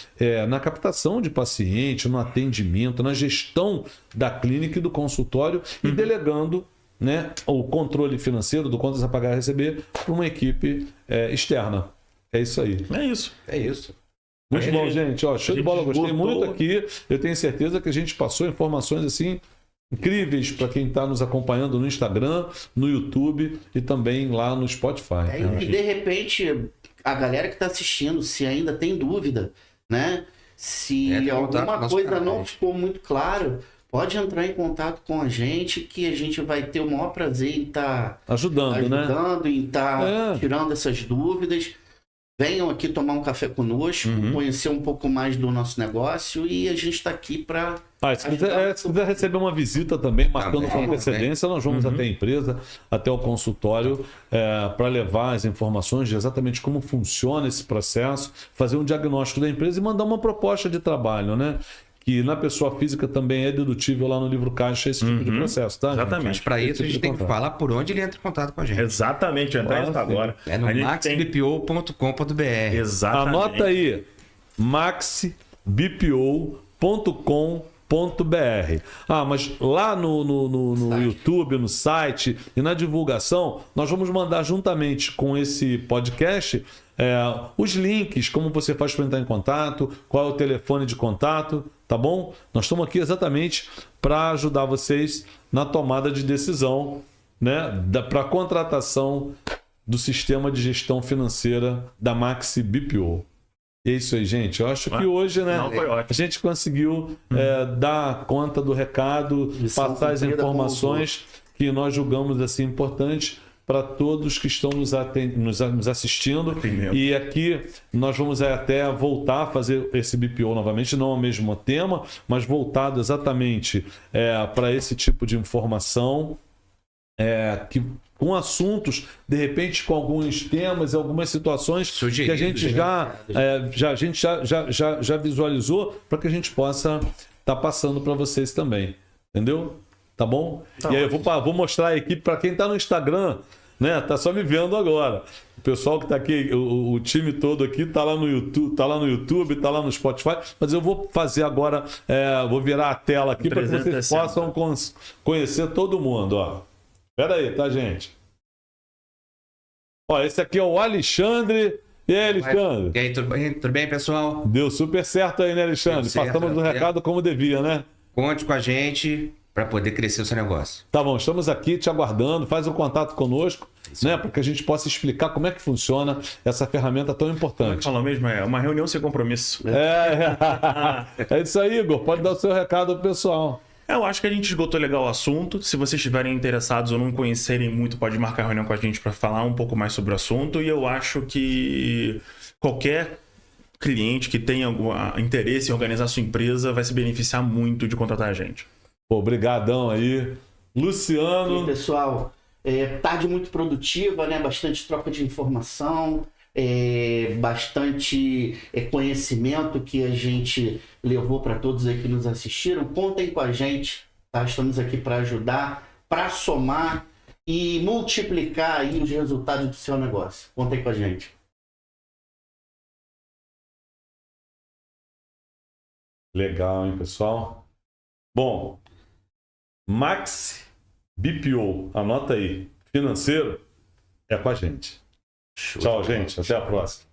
S1: na captação de paciente, no atendimento, na gestão da clínica e do consultório e delegando, né, o controle financeiro do contas a pagar e receber para uma equipe externa. É isso aí.
S3: É isso.
S2: É isso.
S1: Muito bom, gente. Ó, show de bola. Gostei
S3: esgotou.
S1: muito aqui. Eu tenho certeza que a gente passou informações assim incríveis para quem está nos acompanhando no Instagram, no YouTube e também lá no Spotify.
S4: E de repente, a galera que está assistindo, se ainda tem dúvida, né? Se alguma coisa não ficou muito claro, pode entrar em contato com a gente, que a gente vai ter o maior prazer em estar
S1: ajudando, né?
S4: Em estar tirando essas dúvidas. Venham aqui tomar um café conosco, conhecer um pouco mais do nosso negócio e a gente está aqui para...
S1: se quiser receber uma visita também, marcando com antecedência, nós vamos até a empresa, até o consultório, para levar as informações de exatamente como funciona esse processo, fazer um diagnóstico da empresa e mandar uma proposta de trabalho, né? Que na pessoa física também é dedutível lá no livro caixa esse tipo de processo, tá?
S3: Exatamente.
S2: Mas para isso a gente tem que falar por onde ele entra em contato com a gente.
S3: Exatamente, entrar isso agora.
S2: É no maxbpo.com.br.
S3: Exatamente.
S1: Anota aí, maxbpo.com.br. Mas lá no YouTube, no site e na divulgação, nós vamos mandar juntamente com esse podcast os links, como você faz para entrar em contato, qual é o telefone de contato, tá bom? Nós estamos aqui exatamente para ajudar vocês na tomada de decisão, né, para a contratação do sistema de gestão financeira da Maxi BPO. É isso aí, gente. Eu acho que hoje, né, a gente conseguiu dar conta do recado, passar as informações que nós julgamos assim importantes para todos que estão nos assistindo. E aqui nós vamos até voltar a fazer esse BPO novamente, não ao mesmo tema, mas voltado exatamente para esse tipo de informação, com assuntos, de repente com alguns temas, algumas situações que a gente já visualizou, para que a gente possa estar passando para vocês também. Entendeu? Tá bom? E aí eu vou mostrar a equipe para quem está no Instagram, né? Tá só me vendo agora. O pessoal que tá aqui, o time todo aqui tá lá no YouTube, tá lá no Spotify, mas eu vou fazer agora, vou virar a tela aqui para que vocês possam conhecer todo mundo, ó. Pera aí, tá, gente? Ó, esse aqui é o Alexandre. E aí, Alexandre?
S2: E aí, tudo bem, pessoal?
S1: Deu super certo aí, né, Alexandre? Passamos o recado como devia, né?
S2: Conte com a gente para poder crescer o seu negócio.
S1: Tá bom, estamos aqui te aguardando, faz um contato conosco, né, para que a gente possa explicar como é que funciona essa ferramenta tão importante.
S3: Falou mesmo, é uma reunião sem compromisso.
S1: É isso aí, Igor, pode dar o seu recado pro pessoal.
S3: Eu acho que a gente esgotou legal o assunto. Se vocês estiverem interessados ou não conhecerem muito, pode marcar reunião com a gente para falar um pouco mais sobre o assunto. E eu acho que qualquer cliente que tem algum interesse em organizar sua empresa vai se beneficiar muito de contratar a gente.
S1: Pô, obrigadão aí. Luciano.
S4: E, pessoal, tarde muito produtiva, né? Bastante troca de informação, bastante conhecimento que a gente levou para todos aí que nos assistiram. Contem com a gente, tá? Estamos aqui para ajudar, para somar e multiplicar aí os resultados do seu negócio. Contem com a gente.
S1: Legal, hein, pessoal? Bom, Max BPO, anota aí. Financeiro é com a gente. Tchau, gente. Até a próxima.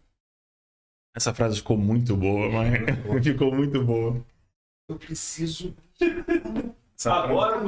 S3: Essa frase ficou muito boa, mas ficou muito boa.
S4: Eu preciso...
S1: Agora,